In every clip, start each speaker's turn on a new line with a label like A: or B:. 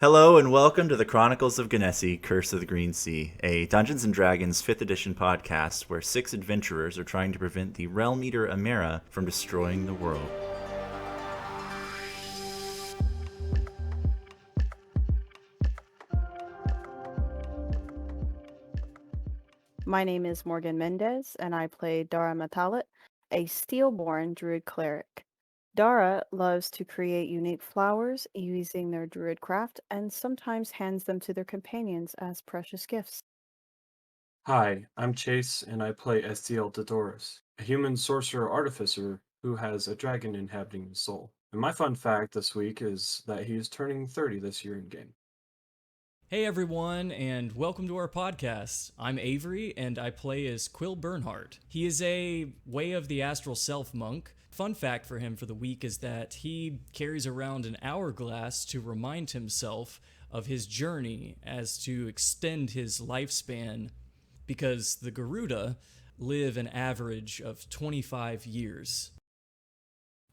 A: Hello and welcome to the Chronicles of Genessi, Curse of the Greensea, a Dungeons & Dragons 5th edition podcast where 6 adventurers are trying to prevent the Realm Eater Amera from destroying the world.
B: My name is Morgan Mendez, and I play Dara Matalit, a Steelborn Druid Cleric. Dara loves to create unique flowers using their druid craft and sometimes hands them to their companions as precious gifts.
C: Hi, I'm Chase, and I play Estiel Dodoris, a human sorcerer artificer who has a dragon inhabiting his soul. And my fun fact this week is that he is turning 30 this year in game.
D: Hey everyone, and welcome to our podcast. I'm Avery, and I play as Quill Bernhardt. He is a Way of the Astral Self monk. Fun fact for him for the week is that he carries around an hourglass to remind himself of his journey as to extend his lifespan, because the Garuda live an average of 25 years.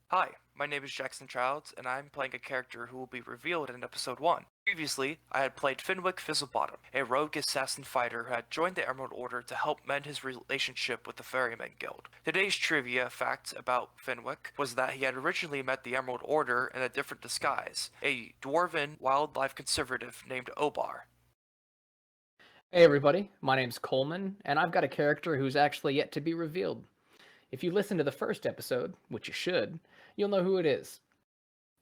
E: Hi, my name is Jackson Childs, and I'm playing a character who will be revealed in Episode 1. Previously, I had played Fenwick Fizzlebottom, a rogue assassin fighter who had joined the Emerald Order to help mend his relationship with the Ferryman Guild. Today's trivia fact about Fenwick was that he had originally met the Emerald Order in a different disguise, a dwarven wildlife conservative named Obar.
F: Hey everybody, my name's Coleman, and I've got a character who's actually yet to be revealed. If you listen to the first episode, which you should, you'll know who it is.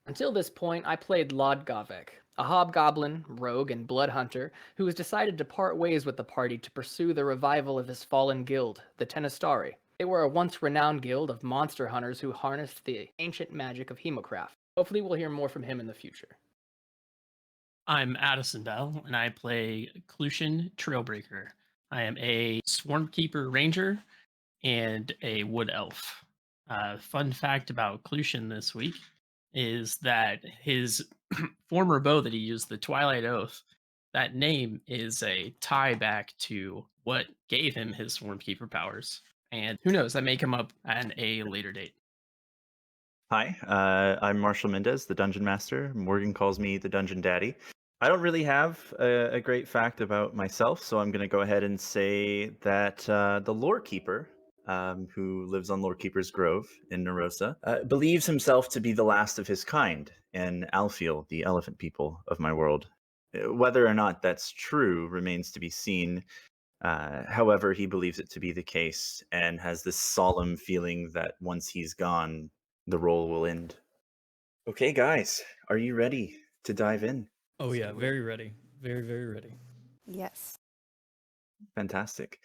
F: Until this point, I played Lodgavek, a hobgoblin, rogue, and blood hunter who has decided to part ways with the party to pursue the revival of his fallen guild, the Tenestari. They were a once renowned guild of monster hunters who harnessed the ancient magic of Hemocraft. Hopefully we'll hear more from him in the future.
G: I'm Addison Bell, and I play Clutian Trailbreaker. I am a Swarmkeeper Ranger and a Wood Elf. Fun fact about Clutian this week is that his former bow that he used, the Twilight Oath, that name is a tie back to what gave him his Swarmkeeper powers. And who knows, that may come up at a later date.
A: Hi, I'm Marshall Mendez, the Dungeon Master. Morgan calls me the Dungeon Daddy. I don't really have a great fact about myself, so I'm going to go ahead and say that the Lorekeeper, who lives on Lorekeeper's Grove in Narosa, believes himself to be the last of his kind in Alfiel, the elephant people of my world. Whether or not that's true remains to be seen. However, he believes it to be the case and has this solemn feeling that once he's gone, the role will end. Okay, guys, are you ready to dive in?
D: Oh yeah, very ready. Very, very ready.
B: Yes.
A: Fantastic.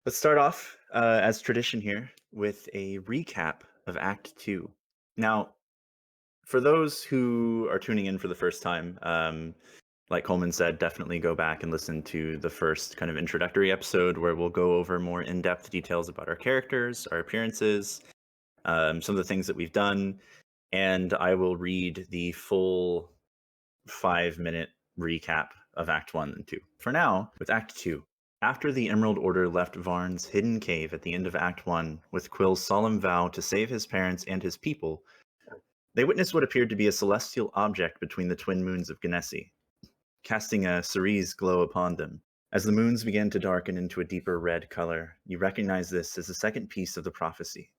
A: Let's start off, as tradition here, with a recap of Act 2. Now, for those who are tuning in for the first time, like Coleman said, definitely go back and listen to the first kind of introductory episode where we'll go over more in-depth details about our characters, our appearances, some of the things that we've done, and I will read the full 5-minute recap of Act 1 and 2. For now, with Act 2. After the Emerald Order left Varn's hidden cave at the end of Act 1, with Quill's solemn vow to save his parents and his people, they witnessed what appeared to be a celestial object between the twin moons of Genessi, casting a cerise glow upon them. As the moons began to darken into a deeper red color, you recognize this as the second piece of the prophecy,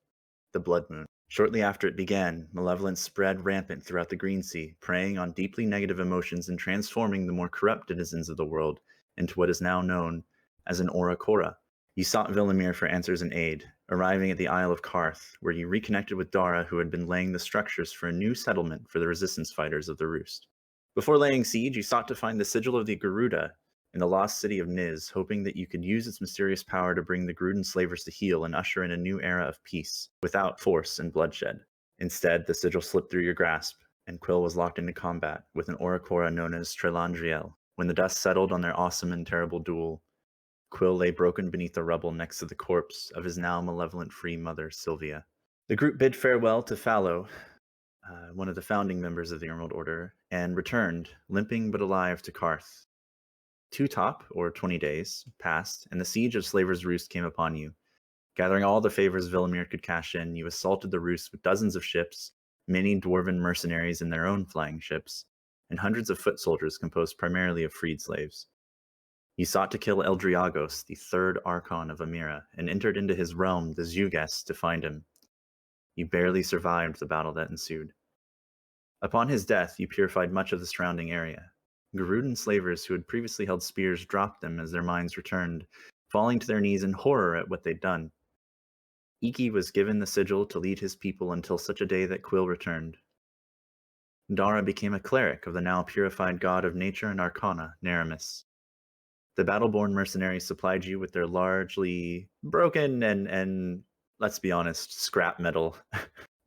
A: the Blood Moon. Shortly after it began, malevolence spread rampant throughout the Greensea, preying on deeply negative emotions and transforming the more corrupt denizens of the world into what is now known as an Oracora. You sought Villamir for answers and aid, arriving at the Isle of Karth, where you reconnected with Dara, who had been laying the structures for a new settlement for the resistance fighters of the Roost. Before laying siege, you sought to find the sigil of the Garuda in the lost city of Niz, hoping that you could use its mysterious power to bring the Gruden slavers to heel and usher in a new era of peace, without force and bloodshed. Instead, the sigil slipped through your grasp, and Quill was locked into combat with an Oracora known as Trelandriel. When the dust settled on their awesome and terrible duel, Quill lay broken beneath the rubble next to the corpse of his now malevolent free mother, Sylvia. The group bid farewell to Fallow, one of the founding members of the Emerald Order, and returned, limping but alive, to Karth. 2 top, or 20 days, passed, and the siege of Slaver's Roost came upon you. Gathering all the favors Villamir could cash in, you assaulted the Roost with dozens of ships, many dwarven mercenaries in their own flying ships, and hundreds of foot soldiers composed primarily of freed slaves. You sought to kill Eldriagos, the third Archon of Amira, and entered into his realm, the Zugas, to find him. You barely survived the battle that ensued. Upon his death, you purified much of the surrounding area. Garudan slavers who had previously held spears dropped them as their minds returned, falling to their knees in horror at what they'd done. Iki was given the sigil to lead his people until such a day that Quill returned. Dara became a cleric of the now purified god of nature and arcana, Naramis. The battle-born mercenaries supplied you with their largely broken and let's be honest, scrap metal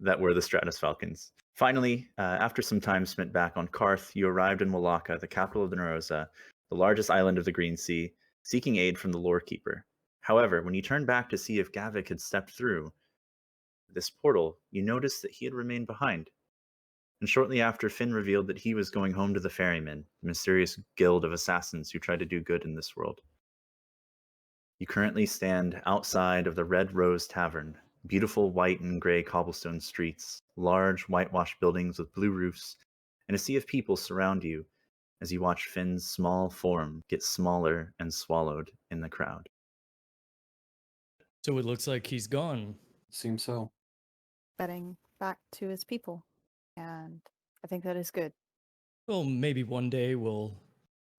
A: that were the Stratus Falcons. Finally, after some time spent back on Karth, you arrived in Wallaka, the capital of the Narosa, the largest island of the Greensea, seeking aid from the Lorekeeper. However, when you turned back to see if Gavik had stepped through this portal, you noticed that he had remained behind. And shortly after, Finn revealed that he was going home to the Ferrymen, the mysterious guild of assassins who try to do good in this world. You currently stand outside of the Red Rose Tavern, beautiful white and gray cobblestone streets, large whitewashed buildings with blue roofs, and a sea of people surround you as you watch Finn's small form get smaller and swallowed in the crowd.
D: So it looks like he's gone.
C: Seems so.
B: Getting back to his people. And I think that is good.
D: Well, maybe one day we'll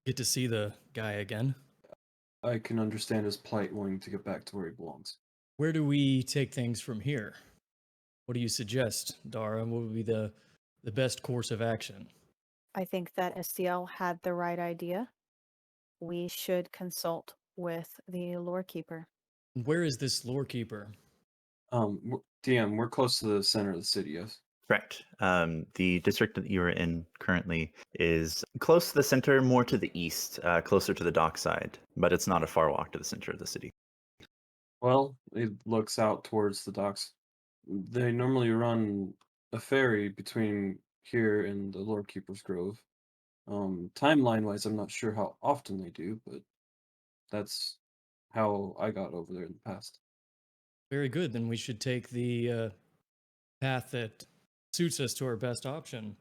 D: get to see the guy again.
C: I can understand his plight wanting to get back to where he belongs.
D: Where do we take things from here? What do you suggest, Dara? What would be the best course of action?
B: I think that STL had the right idea. We should consult with the Lorekeeper.
D: Where is this Lorekeeper?
C: DM, we're close to the center of the city, yes?
A: Correct. The district that you are in currently is close to the center, more to the east, closer to the dockside, but it's not a far walk to the center of the city.
C: Well, it looks out towards the docks. They normally run a ferry between here and the Lorekeeper's Grove. Timeline-wise, I'm not sure how often they do, but that's how I got over there in the past.
D: Very good. Then we should take the path that suits us to our best option.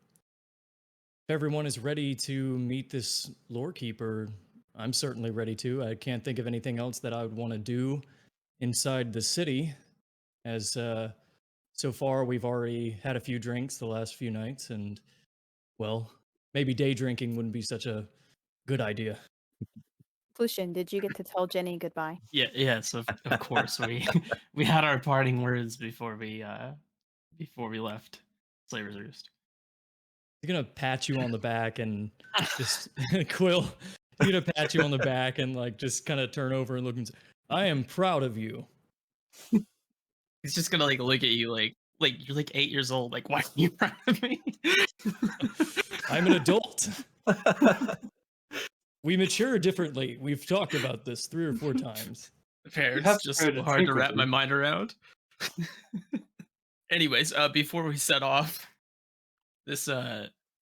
D: If everyone is ready to meet this Lorekeeper, I'm certainly ready to. I can't think of anything else that I would want to do inside the city, as so far we've already had a few drinks the last few nights, and well, maybe day drinking wouldn't be such a good idea.
B: Flushin, did you get to tell Jenny goodbye?
G: Yes, of course. We had our parting words before we left Slaver's Roost.
D: He's gonna pat you on the back and just Quill. He's gonna pat you on the back and like just kind of turn over and look and say, "I am proud of you."
G: He's just gonna like look at you like you're like 8 years old. Like, why are you proud of me?
D: I'm an adult. We mature differently. We've talked about this 3 or 4 times.
G: Fair.
C: You have
G: It's just
C: to
G: so hard to
C: think
G: wrap
C: with
G: my
C: him.
G: mind around. Anyways, before we set off, this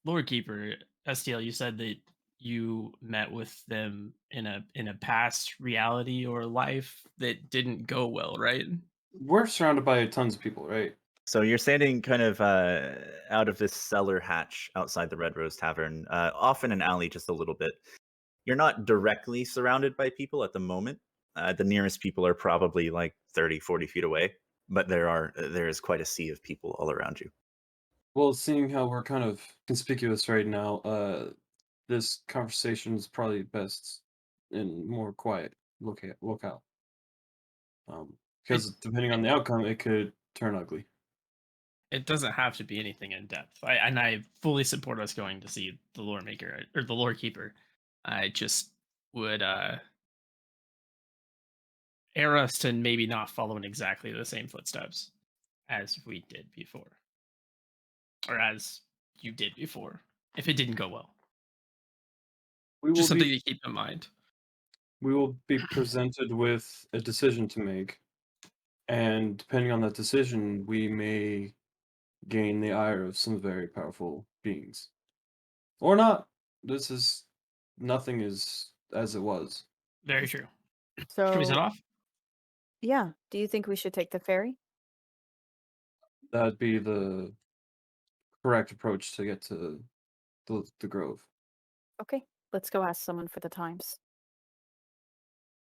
G: Lorekeeper, STL, you said that you met with them in a past reality or life that didn't go well, right?
C: We're surrounded by tons of people, right?
A: So you're standing kind of out of this cellar hatch outside the Red Rose Tavern, off in an alley just a little bit. You're not directly surrounded by people at the moment. The nearest people are probably like 30, 40 feet away, but there is quite a sea of people all around you.
C: Well, seeing how we're kind of conspicuous right now, this conversation is probably best in more quiet locale. Because depending on the outcome, it could turn ugly.
G: It doesn't have to be anything in depth. I fully support us going to see the lore maker or the Lorekeeper. I just would err us to maybe not follow in exactly the same footsteps as we did before. Or as you did before, if it didn't go well.
C: We
G: Just
C: will
G: something
C: be
G: to keep in mind.
C: we will be presented with a decision to make, and depending on that decision, we may gain the ire of some very powerful beings, or not. Nothing is as it was.
G: Very true.
B: So,
G: Should we set off?
B: yeah, do you think we should take the ferry?
C: That'd be the correct approach to get to the grove.
B: Okay, let's go ask someone for the times.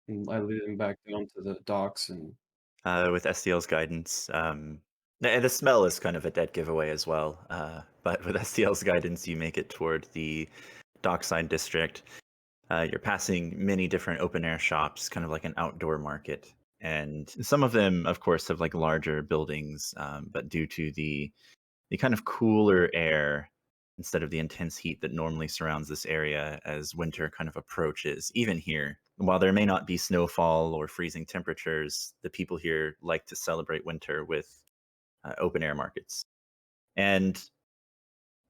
C: And I lead him back down to the docks, and
A: With STL's guidance, the smell is kind of a dead giveaway as well. But with STL's guidance, you make it toward the dockside district. You're passing many different open air shops, kind of like an outdoor market. And some of them, of course, have like larger buildings, but due to the kind of cooler air instead of the intense heat that normally surrounds this area as winter kind of approaches, even here, while there may not be snowfall or freezing temperatures, the people here like to celebrate winter with open air markets. And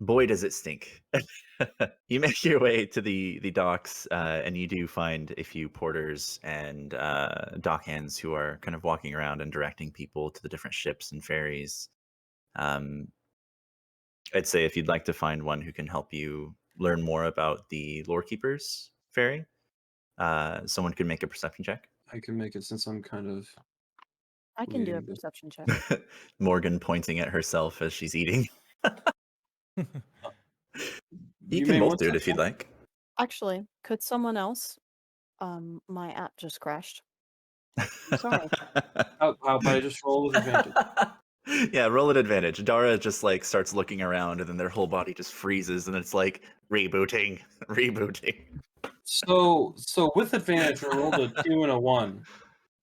A: boy, does it stink. You make your way to the docks, and you do find a few porters and dock hands who are kind of walking around and directing people to the different ships and ferries. I'd say if you'd like to find one who can help you learn more about the Lorekeeper's ferry, someone could make a perception check.
C: I can make it since I'm kind of
B: I can do a
C: leading this.
B: perception check.
A: Morgan pointing at herself as she's eating. You
C: You
A: can
C: may
A: both
C: want
A: do it
C: to
A: if you'd like.
B: Actually, could someone else? My app just crashed. I'm sorry.
C: How about I just roll with advantage?
A: Yeah, roll at advantage. Dara just like starts looking around, and then their whole body just freezes, and it's like rebooting, rebooting.
C: So with advantage, I rolled a 2 and a 1.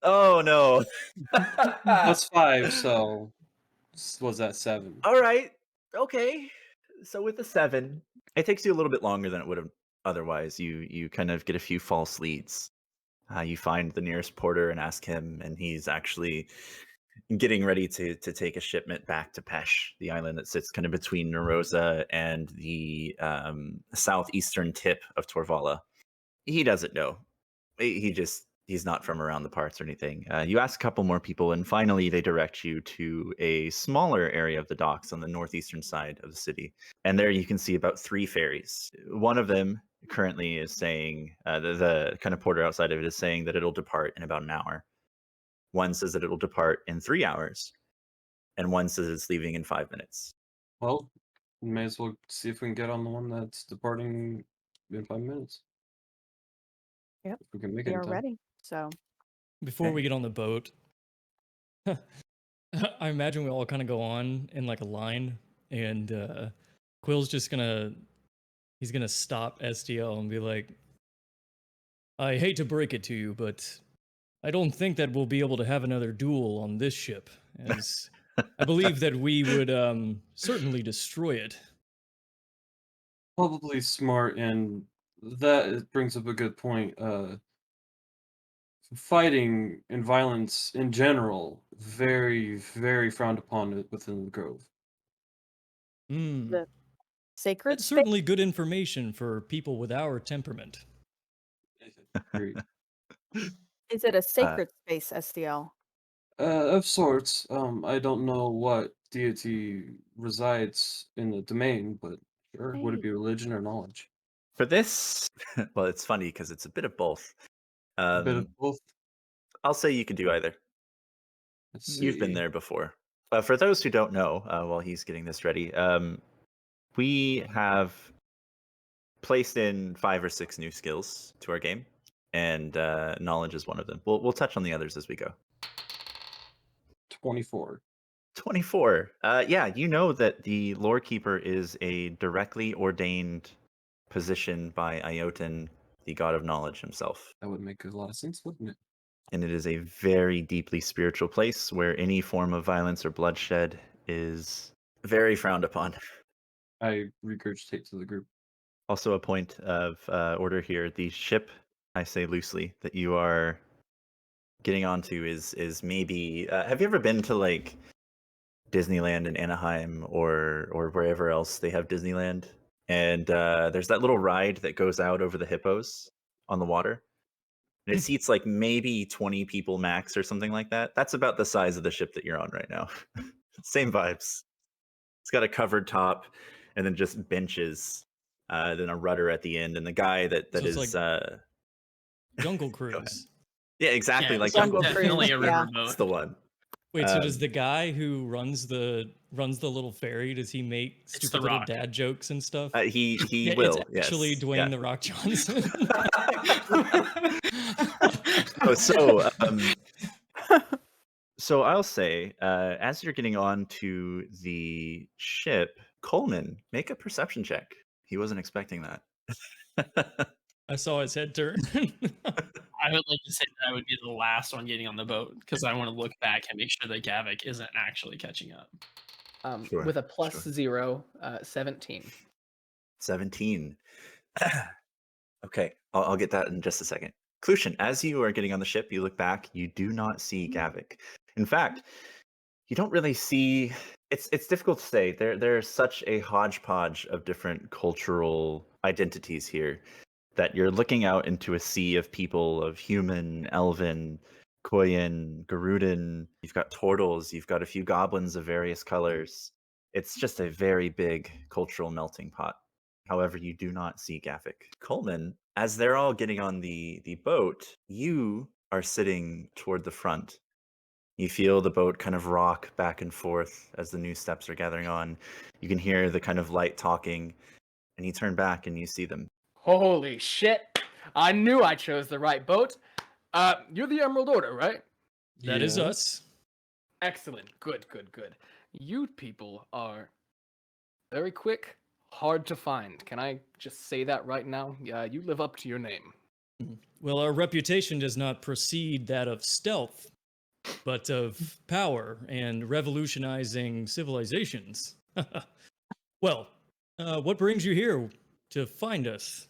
A: Oh no.
C: That's 5, so was that 7?
A: All right. Okay. So with the 7, it takes you a little bit longer than it would have otherwise. You kind of get a few false leads. You find the nearest porter and ask him, and he's actually getting ready to take a shipment back to Pesh, the island that sits kind of between Narosa and the southeastern tip of Torvala. He doesn't know. He's not from around the parts or anything. You ask a couple more people, and finally they direct you to a smaller area of the docks on the northeastern side of the city. And there you can see about 3 ferries. One of them currently is saying, the kind of porter outside of it is saying that it'll depart in about an hour. One says that it'll depart in 3 hours, and one says it's leaving in 5 minutes.
C: Well, we may as well see if we can get on the one that's departing in 5 minutes.
B: Yep,
C: If we can make
B: we
C: it in
B: are
C: time.
B: ready. So
D: Before
A: Okay.
D: we get on the boat, I imagine we all kind of go on in like a line, and Quill's just he's gonna stop STL and be like, I hate to break it to you, but I don't think that we'll be able to have another duel on this ship, as I believe that we would certainly destroy it.
C: Probably smart, and that brings up a good point. Fighting and violence in general, very, very frowned upon within the Grove.
D: Hmm.
B: the sacred
D: That's
B: space.
D: certainly good information for people with our temperament.
C: Agreed.
B: Is it a sacred space, SDL?
C: Of sorts. I don't know what deity resides in the domain, but sure. Would it
B: Hey.
C: be religion or knowledge?
A: For this, well, it's funny because it's a bit of both.
C: A bit of both.
A: I'll say you can do either.
C: Let's
A: You've been
C: see.
A: there before. For those who don't know, while he's getting this ready, we have placed in 5 or 6 new skills to our game, and knowledge is one of them. We'll touch on the others as we go.
C: 24.
A: 24. Yeah, you know that the Lorekeeper is a directly ordained position by Ioten, the god of knowledge himself.
C: That would make a lot of sense, wouldn't it?
A: And it is a very deeply spiritual place where any form of violence or bloodshed is very frowned upon.
C: I regurgitate to the group.
A: Also, a point of order here: the ship, I say loosely, that you are getting onto is maybe. Have you ever been to like Disneyland in Anaheim or wherever else they have Disneyland? And there's that little ride that goes out over the hippos on the water. And it seats like maybe 20 people max or something like that. That's about the size of the ship that you're on right now. Same vibes. It's got a covered top and then just benches, then a rudder at the end. And the guy that
D: So it's
A: is
D: like Jungle
A: ahead.
D: Cruise.
A: Yeah, exactly
G: Yeah,
A: like
G: it's
B: Jungle
A: Jungle
B: Cruise,
G: definitely a
B: yeah.
G: riverboat.
A: That's the one.
D: Wait, so does
A: Um,
D: the guy who runs the little ferry, does he make
G: It's
D: stupid
G: The
D: little
G: Rock.
D: dad jokes and stuff?
A: he
D: Yeah, it's
A: will,
D: actually
A: yes, yeah.
D: Dwayne the Rock Johnson.
A: No, so I'll say, as you're getting on to the ship, Coleman, make a perception check. He wasn't expecting that.
D: I saw his head turn.
G: I would like to say that I would be the last one getting on the boat because I want to look back and make sure that Gavik isn't actually catching up.
A: Sure,
F: With a plus
A: sure.
F: 0, 17.
A: 17. Okay, I'll get that in just a second. Clushin, as you are getting on the ship, you look back, you do not see Gavik. In fact, you don't really see. It's difficult to say. There's such a hodgepodge of different cultural identities here that you're looking out into a sea of people, of human, elven, Koyan, Garudan. You've got turtles. You've got a few goblins of various colors. It's just a very big cultural melting pot. However, you do not see Gaffic. Coleman, as they're all getting on the boat, you are sitting toward the front. You feel the boat kind of rock back and forth as the new steps are gathering on. You can hear the kind of light talking, and you turn back and you see them.
F: Holy shit! I knew I chose the right boat. You're the Emerald Order, right?
D: That is
C: Yeah.
D: us.
F: Excellent. Good, good, good. You people are very quick, hard to find. Can I just say that right now? Yeah, you live up to your name.
D: Well, our reputation does not precede that of stealth, but of power and revolutionizing civilizations. Well, what brings you here to find us?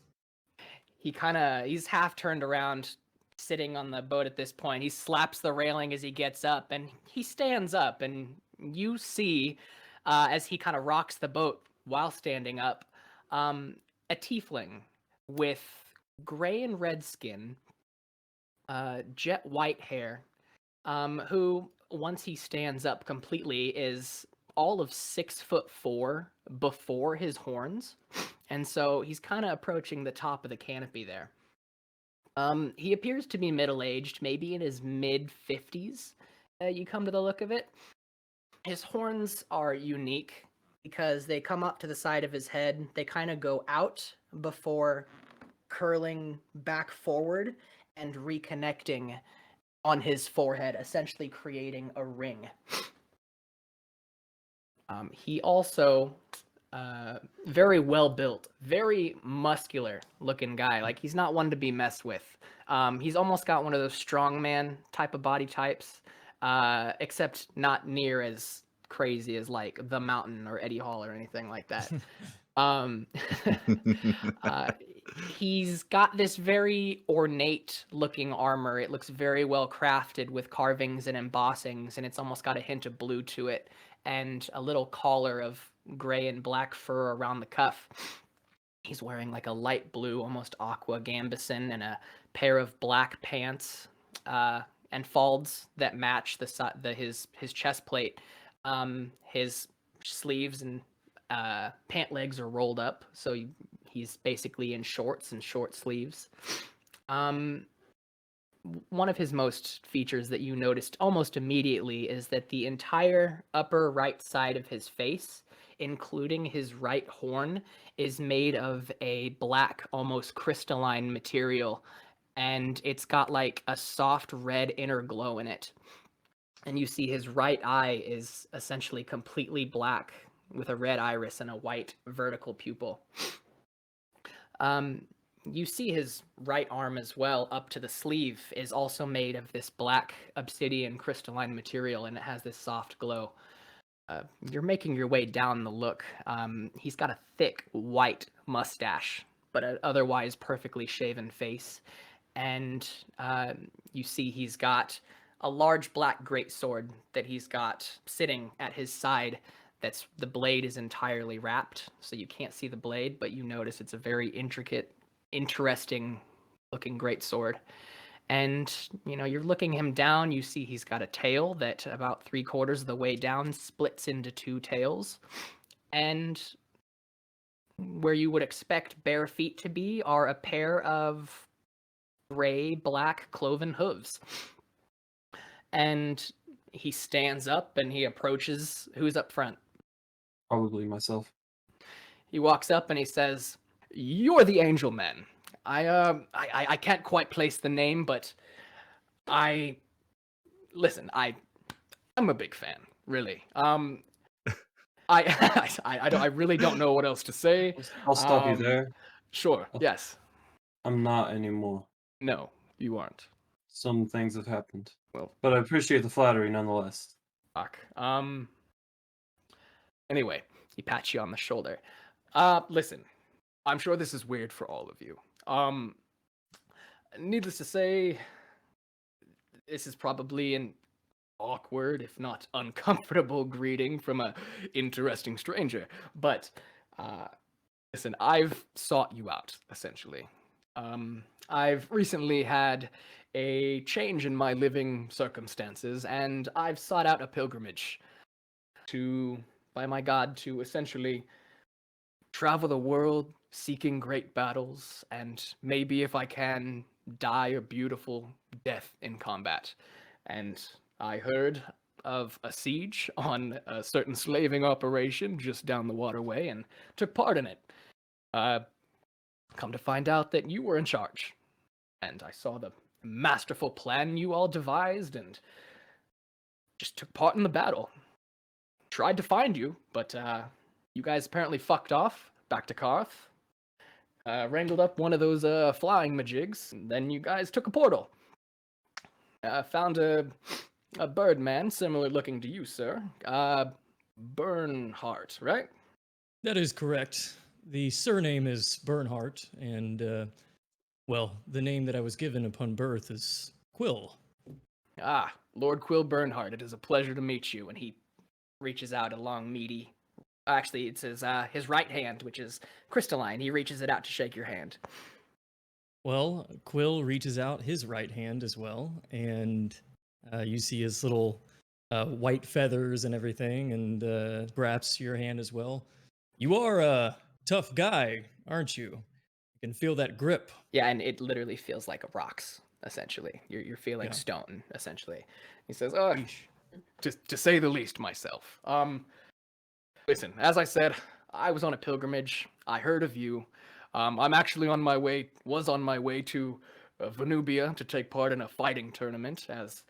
F: He's half turned around, sitting on the boat at this point. He slaps the railing as he gets up, and he stands up, and you see, as he kind of rocks the boat while standing up, a tiefling with gray and red skin, jet white hair, who, once he stands up completely, is all of 6'4" before his horns. And so he's kind of approaching the top of the canopy there. He appears to be middle-aged, maybe in his mid-50s. You come to the look of it. His horns are unique because they come up to the side of his head. They kind of go out before curling back forward and reconnecting on his forehead, essentially creating a ring. He also very well built, very muscular looking guy. Like, he's not one to be messed with. He's almost got one of those strongman type of body types, except not near as crazy as like the Mountain or Eddie Hall or anything like that. um, he's got this very ornate looking armor. It looks very well crafted with carvings and embossings, and it's almost got a hint of blue to it, and a little collar of gray and black fur around the cuff. He's wearing like a light blue, almost aqua gambeson, and a pair of black pants and falds that match his chest plate. His sleeves and pant legs are rolled up, so he's basically in shorts and short sleeves. One of his most features that you noticed almost immediately is that the entire upper right side of his face, including his right horn, is made of a black, almost crystalline material, and it's got like a soft red inner glow in it. And you see his right eye is essentially completely black with a red iris and a white vertical pupil. You see his right arm as well, up to the sleeve, is also made of this black obsidian crystalline material, and it has this soft glow. You're making your way down the look. He's got a thick white mustache, but an otherwise perfectly shaven face. And you see he's got a large black greatsword that he's got sitting at his side. The blade is entirely wrapped, so you can't see the blade, but you notice it's a very intricate, interesting looking greatsword. And, you're looking him down, you see he's got a tail that about 3/4 of the way down splits into 2 tails. And where you would expect bare feet to be are a pair of gray, black, cloven hooves. And He stands up and he approaches who's up front.
C: Probably myself.
F: He walks up and he says, "You're the Angel Man. I can't quite place the name, but listen. I'm a big fan, really. I really don't know what else to say.
C: I'll stop you there.
F: Sure. Yes.
C: I'm not anymore.
F: No, you aren't.
C: Some things have happened.
F: Well,
C: But I appreciate the flattery nonetheless.
F: fuck. Anyway, he pats you on the shoulder. Listen, I'm sure this is weird for all of you. Needless to say, this is probably an awkward, if not uncomfortable, greeting from a interesting stranger. But listen, I've sought you out, essentially. I've recently had a change in my living circumstances, and I've sought out a pilgrimage by my god, to essentially travel the world seeking great battles, and maybe if I can, die a beautiful death in combat. And I heard of a siege on a certain slaving operation just down the waterway and took part in it. Come to find out that you were in charge. And I saw the masterful plan you all devised and just took part in the battle. Tried to find you, but you guys apparently fucked off back to Karth. Wrangled up one of those flying majigs, and then you guys took a portal. Found a bird man similar looking to you, sir. Bernhardt, right?
D: That is correct. The surname is Bernhardt, and, well, the name that I was given upon birth is Quill.
F: Ah, Lord Quill Bernhardt, it is a pleasure to meet you. And he reaches out a long, meaty... Actually, it's his right hand, which is crystalline. He reaches it out to shake your hand.
D: Well, Quill reaches out his right hand as well, and you see his little white feathers and everything, and grabs your hand as well. You are a tough guy, aren't you? You can feel that grip.
F: Yeah, and it literally feels like a rocks, essentially. You're feeling
D: Yeah.
F: stone, essentially. He says, to say the least, myself. Listen, as I said, I was on a pilgrimage. I heard of you. I'm actually was on my way to Venubia to take part in a fighting tournament, as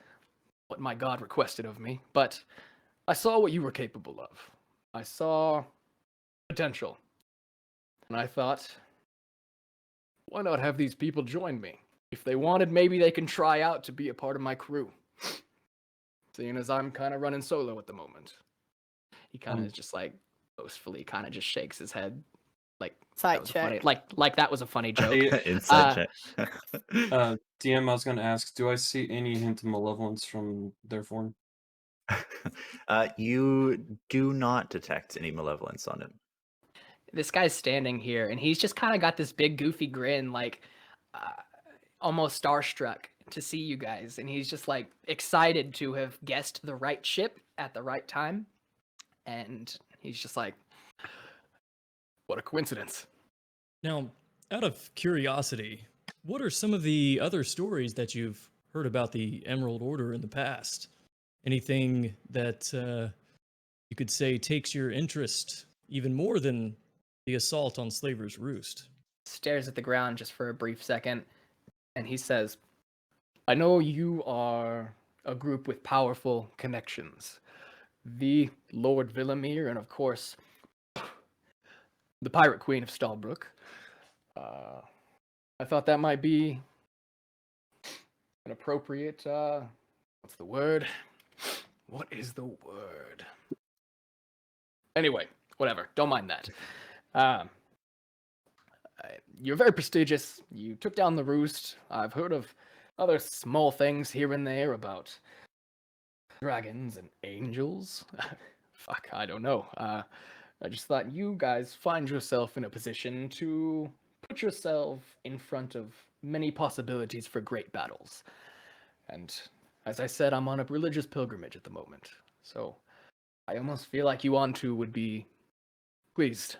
F: what my god requested of me. But I saw what you were capable of. I saw potential. And I thought, why not have these people join me? If they wanted, maybe they can try out to be a part of my crew. Seeing as I'm kind of running solo at the moment. He kind of just like boastfully kind of just shakes his head, like
B: Sight
F: that was
B: check.
F: funny, like that was a funny joke.
A: Inside check.
C: DM, I was going to ask, do I see any hint of malevolence from their form?
A: You do not detect any malevolence on him.
F: This guy's standing here, and he's just kind of got this big goofy grin, like almost starstruck to see you guys, and he's just like excited to have guessed the right ship at the right time. And he's just like, what a coincidence.
D: Now, out of curiosity, what are some of the other stories that you've heard about the Emerald Order in the past? Anything that you could say takes your interest even more than the assault on Slaver's Roost?
F: Stares at the ground just for a brief second, and he says, I know you are a group with powerful connections. The Lord Villamir, and of course, the Pirate Queen of Stalbrook. I thought that might be an appropriate, what's the word? What is the word? Anyway, whatever, don't mind that. You're very prestigious. You took down the Roost. I've heard of other small things here and there about dragons and angels. Fuck, I don't know. I just thought you guys find yourself in a position to put yourself in front of many possibilities for great battles. And as I said, I'm on a religious pilgrimage at the moment. So I almost feel like you on two would be pleased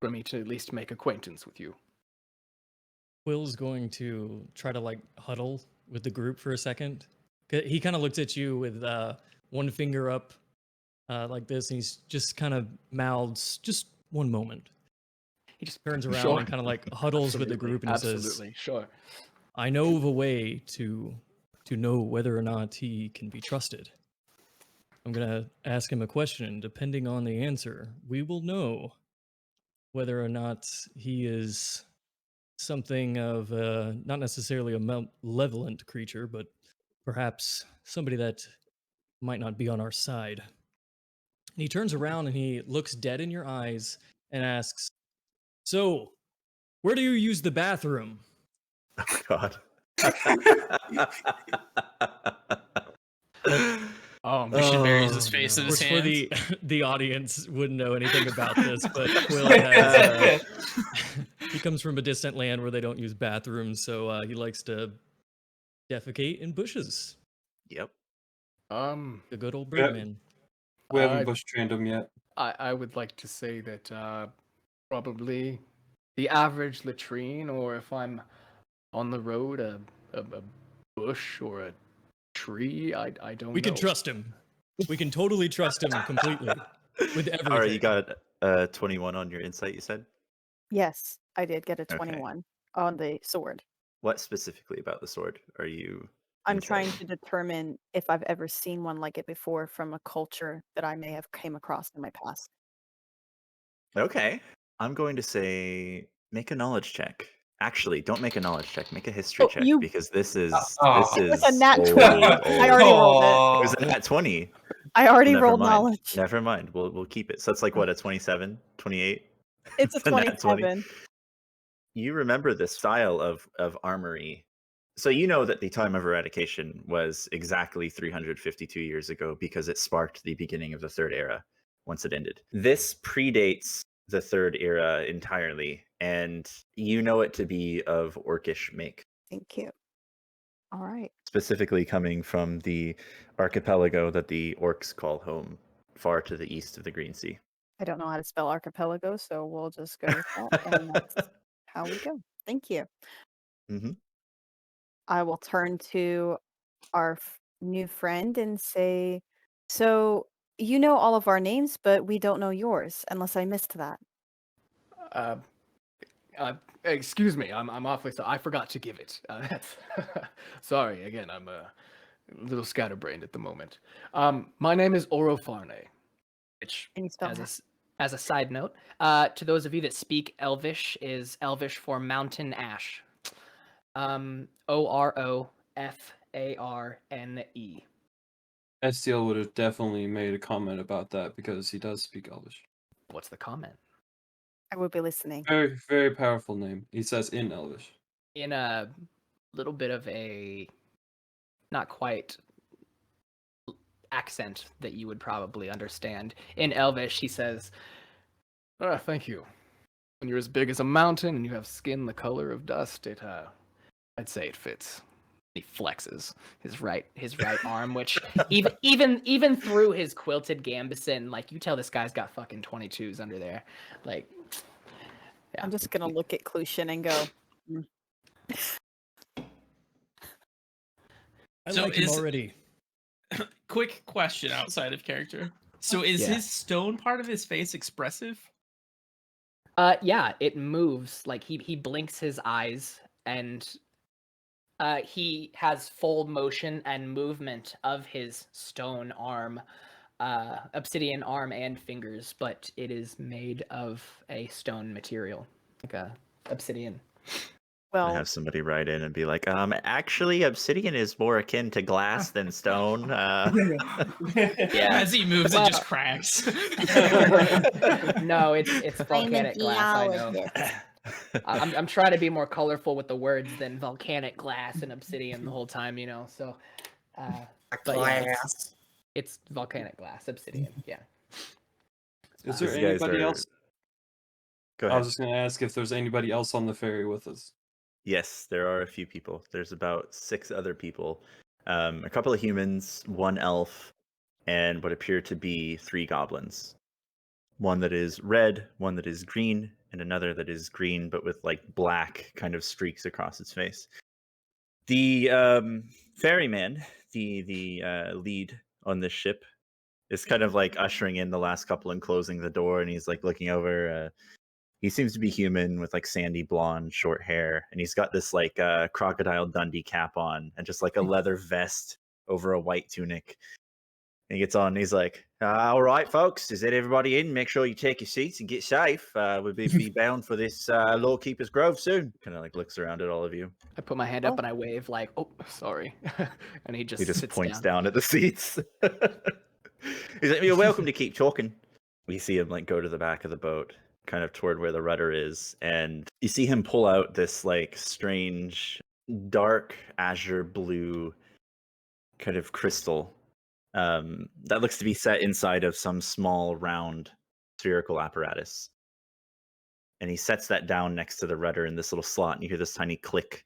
F: for me to at least make acquaintance with you.
D: Quill's going to try to like huddle with the group for a second He kind of looks at you with one finger up like this, and he's just kind of mouths, just one moment.
F: He just
D: Turns around
F: Sure.
D: and kind of like huddles with the
F: Absolutely,
D: group and he says,
F: absolutely, sure.
D: I know of a way to know whether or not he can be trusted. I'm going to ask him a question. Depending on the answer, we will know whether or not he is something of not necessarily a malevolent creature, but perhaps somebody that might not be on our side. And he turns around and he looks dead in your eyes and asks, So, where do you use the bathroom?
A: Oh God.
G: Missionaries his
A: Oh,
G: face in
D: Of
G: his
D: course, for
G: hands.
D: the audience wouldn't know anything about this, but Quill has he comes from a distant land where they don't use bathrooms, so he likes to defecate in bushes.
A: Yep.
D: The good old
C: Yeah.
D: Birdman.
C: We haven't
F: I
C: bush trained him yet.
F: I would like to say that probably the average latrine, or if I'm on the road, a bush or a tree. I don't
D: We
F: know.
D: can trust him. We can totally trust him completely with everything.
A: All right, you got 21 on your insight, you said?
B: Yes, I did get a
A: Okay.
B: 21 on the sword.
A: What specifically about the sword are you
B: I'm trying
A: insighting?
B: to determine if I've ever seen one like it before from a culture that I may have came across in my past.
A: Okay. I'm going to say make a knowledge check. Actually, don't make a knowledge check. Make a history check
B: you-
A: because this is
B: It was a nat
A: old,
B: 20. I already rolled it.
A: It was a nat 20.
B: I already
A: Never
B: rolled
A: mind.
B: knowledge.
A: Never mind. We'll keep it. So it's like what, a 27, 28?
B: It's a
A: nat 20.
B: 27.
A: You remember the style of armory. So you know that the time of eradication was exactly 352 years ago because it sparked the beginning of the Third Era once it ended. This predates the Third Era entirely, and you know it to be of orcish make,
B: Thank you. All right.
A: specifically coming from the archipelago that the orcs call home, far to the east of the Greensea.
B: I don't know how to spell archipelago, so we'll just go with that. And that's how we go. Thank you.
A: Mm-hmm.
B: I will turn to our new friend and say, So you know all of our names, but we don't know yours, unless I missed that.
F: Excuse me, I'm awfully sorry. I forgot to give it. Sorry again. I'm a little scatterbrained at the moment. My name is Orofarne, which,
B: Can you spell
F: as
B: that?
F: as a side note, to those of you that speak Elvish, is Elvish for mountain ash. Orofarne.
C: STL would have definitely made a comment about that because he does speak Elvish.
F: What's the comment?
B: I will be listening.
C: Very, very powerful name. He says in Elvish.
F: In a little bit of a not quite accent that you would probably understand. In Elvish, he says, thank you. When you're as big as a mountain and you have skin the color of dust, I'd say it fits. He flexes his right arm, which even through his quilted gambeson, like, you tell this guy's got fucking 22s under there. Like, yeah.
B: I'm just gonna look at Clushin and go,
D: I
G: So
D: like him
G: is-
D: already.
G: Quick question outside of character. So is
F: Yeah.
G: his stone part of his face expressive?
F: Yeah, it moves. Like, he blinks his eyes, and he has full motion and movement of his stone arm, obsidian arm and fingers, but it is made of a stone material, like a obsidian.
A: And
B: Well,
A: have somebody write in and be like, actually, obsidian is more akin to glass than stone.
F: Yeah.
G: As he moves, it just cracks.
F: No, it's volcanic glass. I know. I'm trying to be more colorful with the words than volcanic glass and obsidian the whole time, you know. So, but yeah, it's volcanic glass, obsidian. Yeah.
C: Is there
A: These guys
C: anybody
A: are-
C: else?
A: Go
C: I
A: ahead.
C: was just going to ask if there's anybody else on the ferry with us.
A: Yes, there are a few people. There's about 6 other people. A couple of humans, 1 elf, and what appear to be 3 goblins. One that is red, one that is green, and another that is green but with like black kind of streaks across its face. The ferryman the lead on this ship, is kind of like ushering in the last couple and closing the door, and he's like looking over. He seems to be human with like sandy blonde short hair, and he's got this like Crocodile Dundee cap on and just like a leather vest over a white tunic. And he gets on and he's like, all right, folks, is that everybody in? Make sure you take your seats and get safe. We'll be bound for this Lorekeeper's Grove soon. Kind of like looks around at all of you.
F: I put my hand up and I wave like, "Oh, sorry," and he
A: He
F: just
A: just
F: sits
A: points
F: down.
A: down at the seats. He's like, you're welcome to keep talking. We see him like go to the back of the boat, kind of toward where the rudder is, and you see him pull out this like strange dark azure blue kind of crystal that looks to be set inside of some small round spherical apparatus. And he sets that down next to the rudder in this little slot, and you hear this tiny click,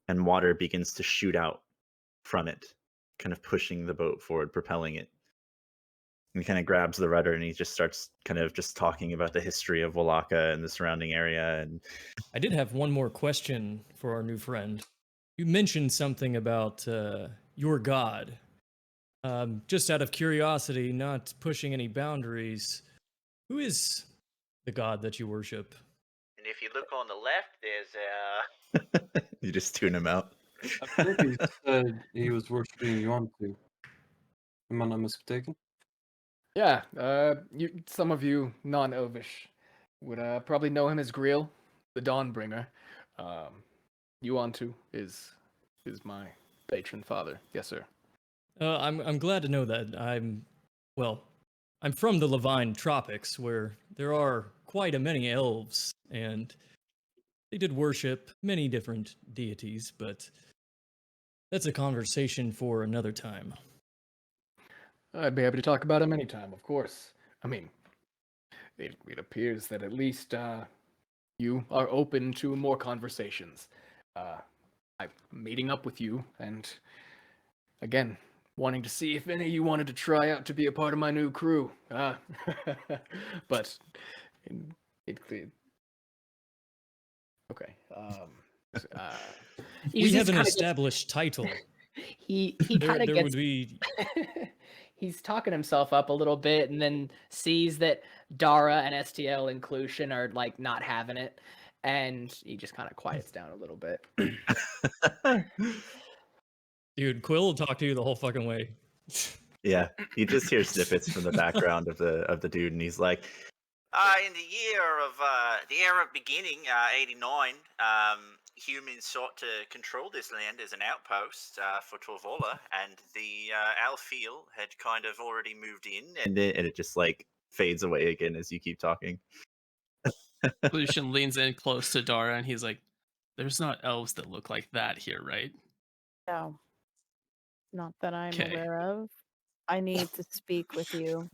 A: and water begins to shoot out from it, kind of pushing the boat forward, propelling it. And he kind of grabs the rudder and he just starts kind of just talking about the history of Wallaka and the surrounding area. And
D: I did have one more question for our new friend. You mentioned something about your god. Just out of curiosity, not pushing any boundaries, who is the god that you worship?
A: and if you look on the left, there's you just tune him out.
C: I think he said he was worshiping Yuan-Tu. Am I not mistaken?
F: Yeah, some of you non-Elvish would probably know him as Griel, the Dawnbringer. Yuan-Tu is my patron father. Yes, sir.
D: I'm glad to know that. I'm from the Levine Tropics, where there are quite a many elves, and they did worship many different deities, but that's a conversation for another time.
F: I'd be happy to talk about him anytime, of course. I mean, it appears that at least you are open to more conversations. I'm meeting up with you, and again, wanting to see if any of you wanted to try out to be a part of my new crew. But okay.
D: We have an established title.
F: He kind of
D: There
F: gets.
D: would be.
F: He's talking himself up a little bit, and then sees that Dara and STL inclusion are like not having it, and he just kind of quiets down a little bit.
D: Dude, Quill will talk to you the whole fucking way.
A: Yeah, you just hear snippets from the background of the dude, and he's like, in the era of beginning, 89, humans sought to control this land as an outpost for Torvola, and the Alfeel had kind of already moved in, and it just like fades away again as you keep talking.
G: Lucian leans in close to Dara and he's like, "There's not elves that look like that here, right?"
B: No, not that I'm
G: 'Kay.
B: aware of. I need to speak with you.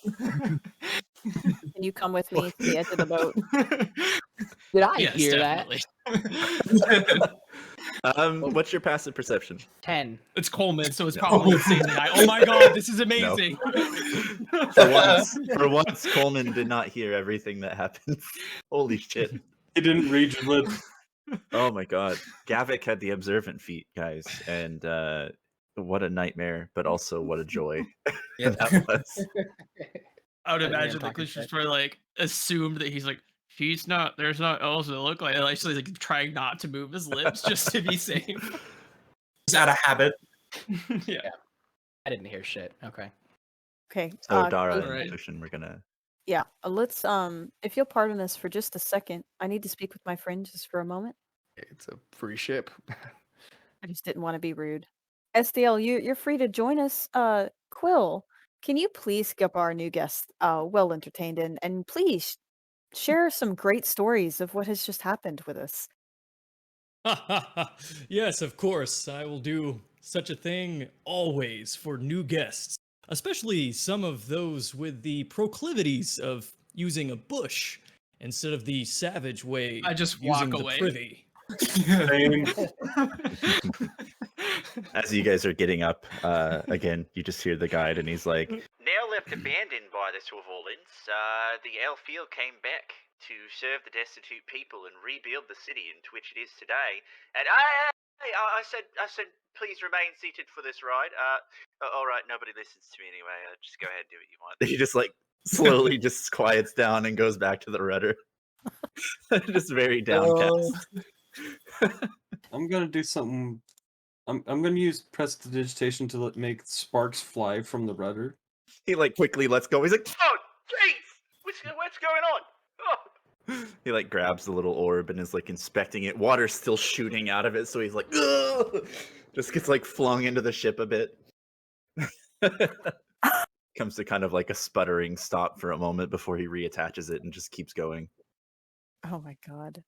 B: Can you come with me to the edge of the boat?
F: Did I
G: Yes,
F: hear
G: definitely.
A: What's your passive perception?
F: that? 10.
G: It's Coleman, so it's
A: No.
G: probably the same guy. Oh my god, this is amazing.
A: For once, Coleman did not hear everything that happened. Holy shit.
C: He didn't read your lips.
A: Oh my god. Gavik had the observant feat, guys, and what a nightmare, but also what a joy that was.
G: I would
F: I didn't
G: imagine
F: talk
G: that
F: his
G: Glucius
F: shit.
G: probably like assumed that he's like, there's not elves that look like it. Actually, like trying not to move his lips just to be safe.
H: It's out of habit.
G: Yeah.
F: I didn't hear shit. Okay.
B: Okay.
A: So Dara and
G: Alright.
A: Lucian, we're gonna.
B: Yeah, let's if you'll pardon us for just a second, I need to speak with my friend just for a moment.
F: It's a free ship.
B: I just didn't want to be rude. SDL, you're free to join us. Quill, can you please keep our new guest well entertained and please share some great stories of what has just happened with us?
D: Yes, of course. I will do such a thing always for new guests, especially some of those with the proclivities of using a bush instead of the savage way
G: I just
D: of using
G: walk
D: the
G: away.
D: privy.
C: Same.
A: As you guys are getting up, again, you just hear the guide, and he's like, now left abandoned by the Swavolans, the Alfeel came back to serve the destitute people and rebuild the city into which it is today. And Hey, I said, please remain seated for this ride. All right, nobody listens to me anyway. Just go ahead and do what you want. He just like slowly just quiets down and goes back to the rudder. Just very downcast.
C: I'm gonna do something. I'm gonna use prestidigitation to make sparks fly from the rudder.
A: He like quickly lets go. He's like, oh, jeez, what's going on? Oh. He like grabs the little orb and is like inspecting it. Water's still shooting out of it, so he's like, ugh! Just gets like flung into the ship a bit. Comes to kind of like a sputtering stop for a moment before he reattaches it and just keeps going.
B: Oh my god.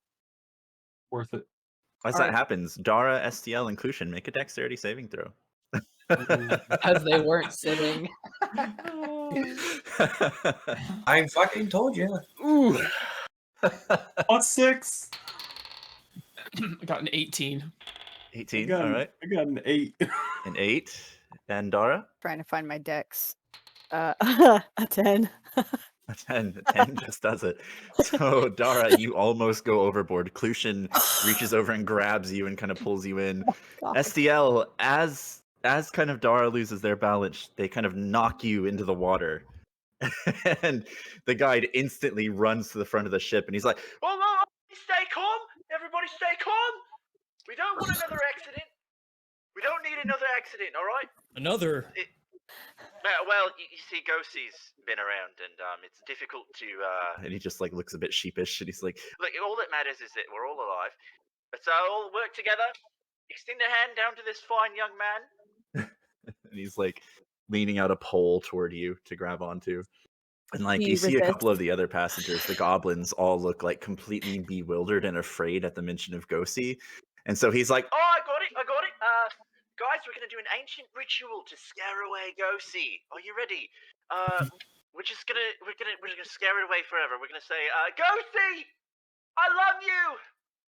C: Worth it.
A: As that happens, Dara, STL, and Kushin make a dexterity saving throw.
F: Because they weren't sitting.
H: I fucking told you.
C: Ooh. +6.
G: I got an 18.
A: 18, all right.
C: I got an 8.
A: An 8. And Dara?
B: Trying to find my dex. A 10.
A: A 10. A 10 just does it. So, Dara, you almost go overboard. Klushin reaches over and grabs you and kind of pulls you in.
B: God.
A: STL, as kind of Dara loses their balance, they kind of knock you into the water. And the guide instantly runs to the front of the ship and he's like, "Oh, no, stay calm. Everybody stay calm. We don't want another accident. We don't need another accident, all right?"
D: Another.
A: Well, you see, Ghostie's been around, and it's difficult to. And he just like looks a bit sheepish, and he's like, "Look, all that matters is that we're all alive. Let's all work together. Extend a hand down to this fine young man." And he's like leaning out a pole toward you to grab onto. And like
B: He
A: you see a couple of
B: resists.
A: the other passengers, the goblins all look like completely bewildered and afraid at the mention of Ghostie. And so he's like, "Oh, I got it. Guys, we're gonna do an ancient ritual to scare away Ghostie. Are you ready? We're gonna scare it away forever. We're gonna say, Ghostie, I love you.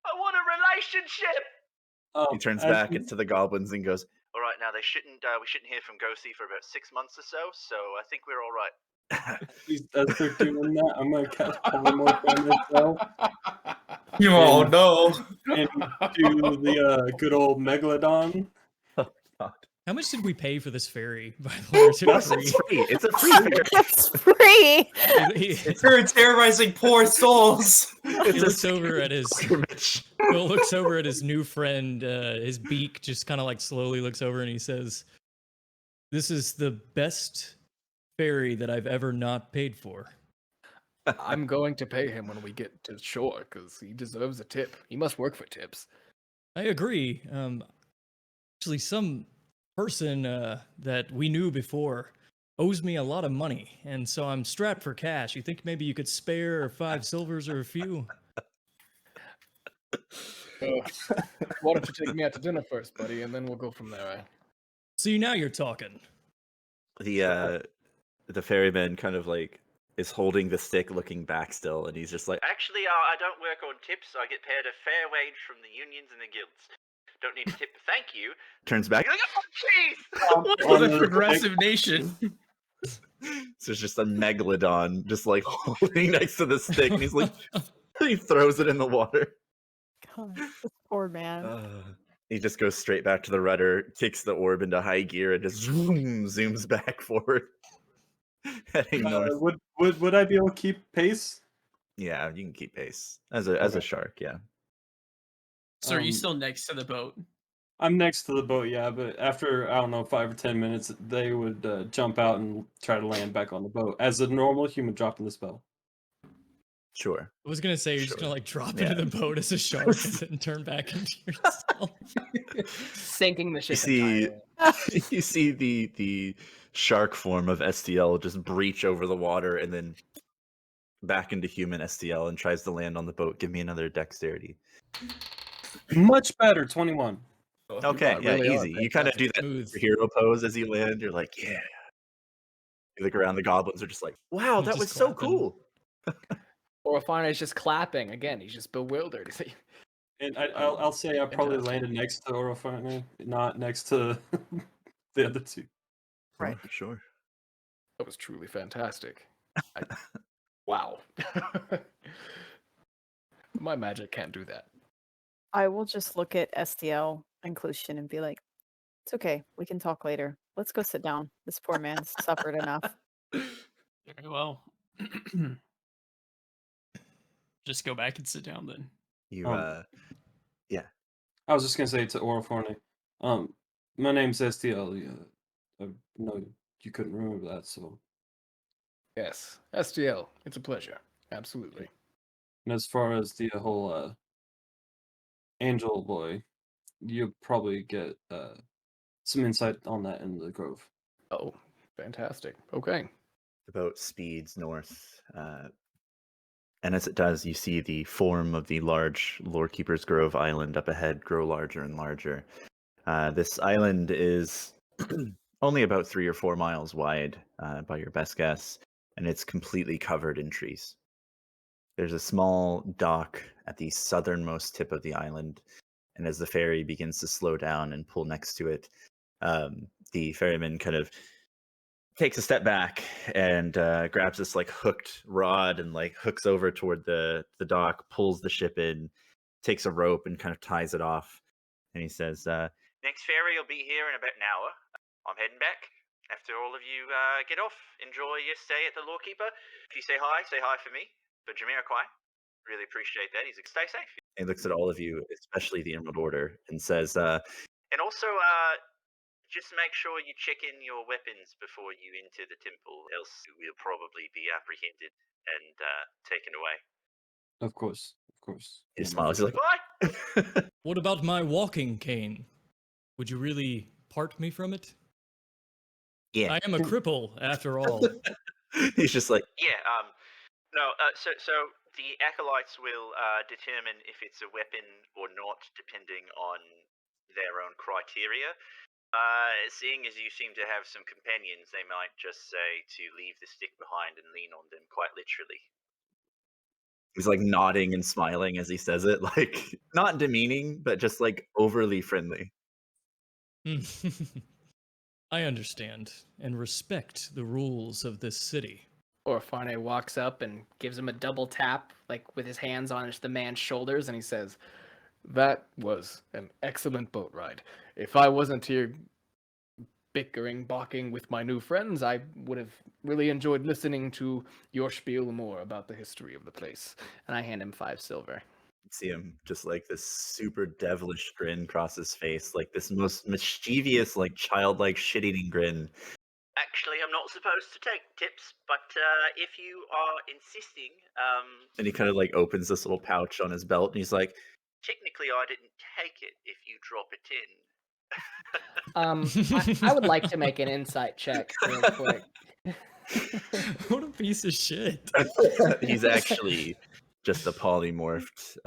A: I want a relationship." He turns back to the goblins and goes, "All right, now we shouldn't hear from Ghostie for about 6 months or so. So I think we're all right."
C: As they're doing that, I'm gonna cast polymorph on myself
H: You all know.
C: and do the good old megalodon.
A: Oh, God.
D: How much did we pay for this ferry? By the way, or is it
A: Plus,
D: free?
A: it's free. It's a free ferry.
B: It's free.
H: You're terrorizing poor souls.
D: He looks over at his. Will looks over at his new friend. His beak just kind of like slowly looks over, and he says, "This is the best ferry that I've ever not paid for."
F: I'm going to pay him when we get to shore because he deserves a tip. He must work for tips.
D: I agree. Actually, some person that we knew before owes me a lot of money, and so I'm strapped for cash. You think maybe you could spare 5 silvers or a few?
F: Why don't you take me out to dinner first, buddy, and then we'll go from there.
D: See, now you're talking.
A: The ferryman kind of like is holding the stick, looking back still, and he's just like, "Actually, I don't work on tips. I get paid a fair wage from the unions and the guilds. Don't need a tip, thank you." Turns back, like, "Oh, jeez!"
G: What a progressive nation.
A: So it's just a megalodon just like holding next to the stick, and he's like, he throws it in the water.
B: God, this poor man.
A: He just goes straight back to the rudder, kicks the orb into high gear, and just zooms back forward, heading north.
C: Would I be able to keep pace?
A: Yeah, you can keep pace as a shark. Yeah.
G: So are you still next to the boat?
C: I'm next to the boat, yeah, but after, I don't know, 5 or 10 minutes, they would jump out and try to land back on the boat as a normal human dropping the spell.
A: Sure.
D: I was gonna say you're just
A: Sure.
D: gonna like drop
A: Yeah.
D: into the boat as a shark and then turn back into yourself.
F: Sinking the ship.
A: see-
F: entirely.
A: You see the shark form of STL just breach over the water and then back into human STL and tries to land on the boat. Give me another dexterity.
C: Much better, 21.
A: Okay, yeah,
F: really are
A: easy. You kind of do that
D: Smooth.
A: hero pose as you land. You're like, yeah. You look around, the goblins are just like, wow,
D: He's
A: that
D: just
A: was so
D: clapping.
A: cool.
F: Or Fine is just clapping. Again, he's just bewildered.
C: And I'll say I probably landed next to Orofane, not next to the other two.
B: Right.
A: Sure.
F: That was truly fantastic. Wow. My magic can't do that.
B: I will just look at STL inclusion and be like, it's okay. We can talk later. Let's go sit down. This poor man's suffered enough.
G: Very well. Just go back and sit down then.
A: You yeah.
C: I was just gonna say to Orforne, my name's STL. I know you couldn't remember that, so.
F: Yes, STL. It's a pleasure. Absolutely.
C: And as far as the whole Angel Boy, you'll probably get some insight on that in the Grove.
F: Oh, fantastic. Okay.
A: The boat speeds north, and as it does, you see the form of the large Lorekeeper's Grove island up ahead grow larger and larger. This island is only about 3 or 4 miles wide, by your best guess, and it's completely covered in trees. There's a small dock at the southernmost tip of the island, and as the ferry begins to slow down and pull next to it, the ferryman kind of takes a step back and grabs this like hooked rod and like hooks over toward the dock, pulls the ship in, takes a rope and kind of ties it off, and he says, "Next ferry will be here in about an hour. I'm heading back. After all of you get off, enjoy your stay at the Lorekeeper. If you say hi for me. But Jamiroquai, really appreciate that. He's stay safe." He looks at all of you, especially the Emerald Order, and says, "And also, just make sure you check in your weapons before you enter the temple, else you will probably be apprehended and taken away."
C: Of course, of course.
A: He smiles. He's like, "What?"
D: What about my walking cane? Would you really part me from it?
A: Yeah.
D: I am a cripple, after all.
A: He's just like, "Yeah, no, so the acolytes will determine if it's a weapon or not, depending on their own criteria. Seeing as you seem to have some companions, they might just say to leave the stick behind and lean on them, quite literally." He's like nodding and smiling as he says it, like not demeaning, but just like overly friendly.
D: I understand and respect the rules of this city.
F: Orfane walks up and gives him a double tap, like with his hands on the man's shoulders, and he says, "That was an excellent boat ride. If I wasn't here bickering, balking with my new friends, I would have really enjoyed listening to your spiel more about the history of the place." And I hand him 5 silver.
A: See him just like this super devilish grin cross his face, like this most mischievous, like childlike shit-eating grin. "Actually, I'm not supposed to take tips, but if you are insisting, and he kind of like opens this little pouch on his belt, and he's like, "Technically, I didn't take it. If you drop a 10."
F: I would like to make an insight check real quick.
D: What a piece of shit.
A: He's actually just a polymorphed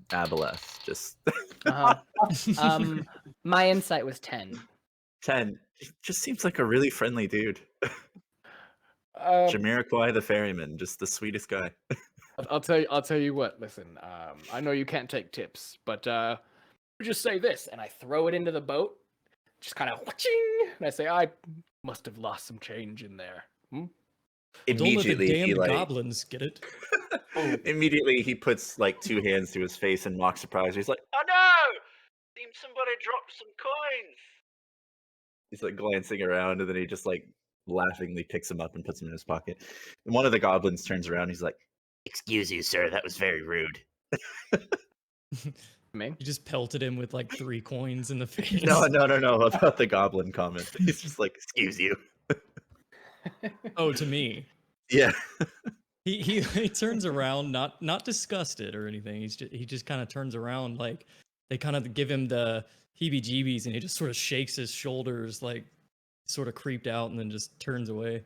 A: aboleth. Just
F: My insight was 10.
A: 10. Just seems like a really friendly dude.
F: Um,
A: Jamiroquai the ferryman, just the sweetest guy.
F: I'll tell you what. Listen, I know you can't take tips, but just say this, and I throw it into the boat, just kind of whooching, and I say, "I must have lost some change in there."
D: Don't let the
A: Immediately, he
D: damned
A: like
D: goblins get it.
A: immediately he puts like 2 hands to his face in mock surprise. He's like, "Oh no! Seems somebody dropped some coins." He's like glancing around, and then he just like laughingly picks them up and puts them in his pocket. And one of the goblins turns around. He's like, "Excuse you, sir. That was very rude."
F: Me?
D: You just pelted him with like 3 coins in the face.
A: No, about the goblin comment. He's just like, "Excuse you."
D: Oh, to me.
A: Yeah.
D: He turns around, not disgusted or anything. He just kind of turns around, like they kind of give him the heebie-jeebies, and he just sort of shakes his shoulders, like sort of creeped out, and then just turns away.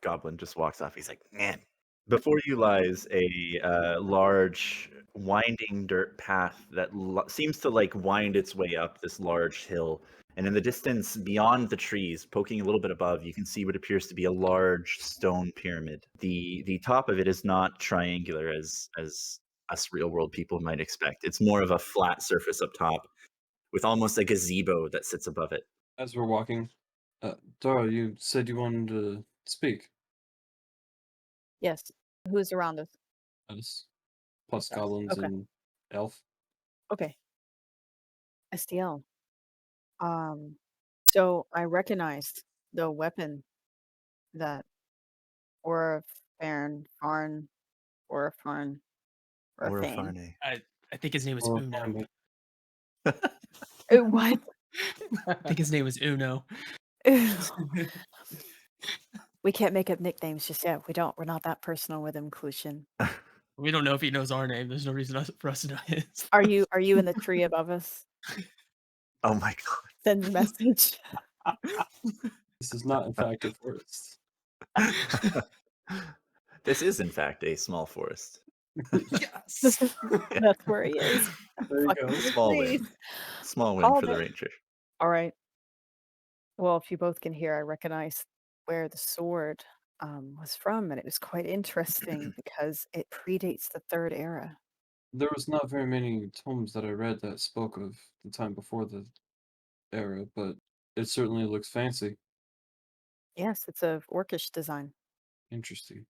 A: Goblin just walks off. He's like, "Man." Before you lies a large, winding dirt path that seems to like wind its way up this large hill. And in the distance, beyond the trees, poking a little bit above, you can see what appears to be a large stone pyramid. The top of it is not triangular as us real world people might expect. It's more of a flat surface up top, with almost a gazebo that sits above it.
C: As we're walking, Dara, you said you wanted to speak.
B: Yes. Who's around us?
C: Us, plus
B: Us.
C: goblins
B: Okay.
C: and elf.
B: Okay. SDL. Um, so I recognized the weapon that Farn, or Farn, or
A: Or a
B: Fane.
A: Farne.
G: I think his name was
C: Or
G: Uno.
C: find
B: What?
G: I think his name was Uno.
B: We can't make up nicknames just yet. We're not that personal with him, Clushin.
G: We don't know if he knows our name. There's no reason for us to know his.
B: Are you in the tree above us?
A: Oh my
B: Send a message.
C: This is not, in fact, a forest.
A: god. This is, in fact, a small forest.
G: Yes.
B: That's where he is.
C: There you
B: Fucking
C: go.
B: the
A: Small win.
B: trees.
A: Small win
B: Called
A: for the
B: it.
A: ranger.
B: All right. Well, if you both can hear, I recognize where the sword was from, and it was quite interesting because it predates the Third Era.
C: There was not very many tomes that I read that spoke of the time before the era, but it certainly looks fancy.
B: Yes, it's of orcish design,
C: Interesting.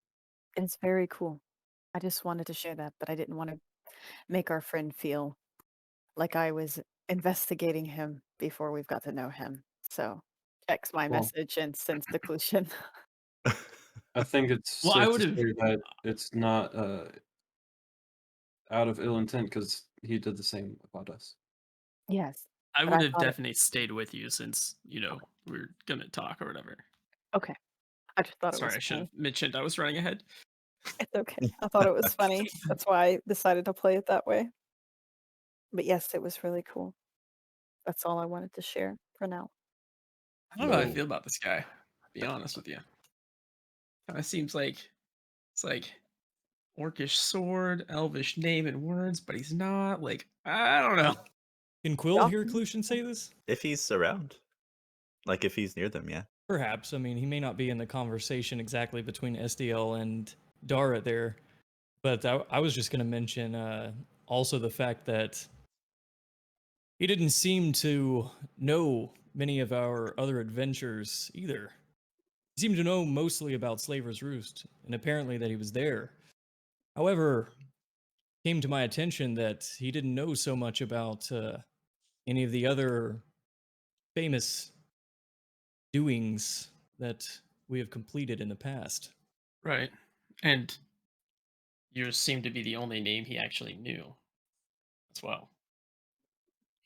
B: and it's very cool. I just wanted to share that, but I didn't want to make our friend feel like I was investigating him before we've got to know him. So checks my
C: Well,
B: message and sends the Clushin.
C: I think it's
G: Well, I
C: safe
G: would
C: to
G: have.
C: say that it's not out of ill intent because he did the same about us.
B: Yes,
G: I
B: but
G: would
B: I
G: have
B: thought it.
G: definitely stayed with you since we're gonna talk or whatever.
B: Okay, I just thought it
G: Sorry,
B: was
G: I should
B: funny.
G: have mentioned I was running ahead.
B: It's okay. I thought it was funny. That's why I decided to play it that way. But yes, it was really cool. That's all I wanted to share for now.
G: I don't know how I
C: Well,
G: feel about this guy. To be honest with you, kind of seems like it's like orcish sword, elvish name and words, but he's not. Like I don't know.
D: Can Quill
B: Y'all
D: hear
B: can-
D: Clution say this?
A: If he's around. Like if he's near them, yeah.
D: Perhaps. I mean, he may not be in the conversation exactly between SDL and Dara there, but I was just going to mention also the fact that he didn't seem to know many of our other adventures either. He seemed to know mostly about Slaver's Roost, and apparently that he was there. However, it came to my attention that he didn't know so much about any of the other famous doings that we have completed in the past.
G: Right, and yours seemed to be the only name he actually knew as well.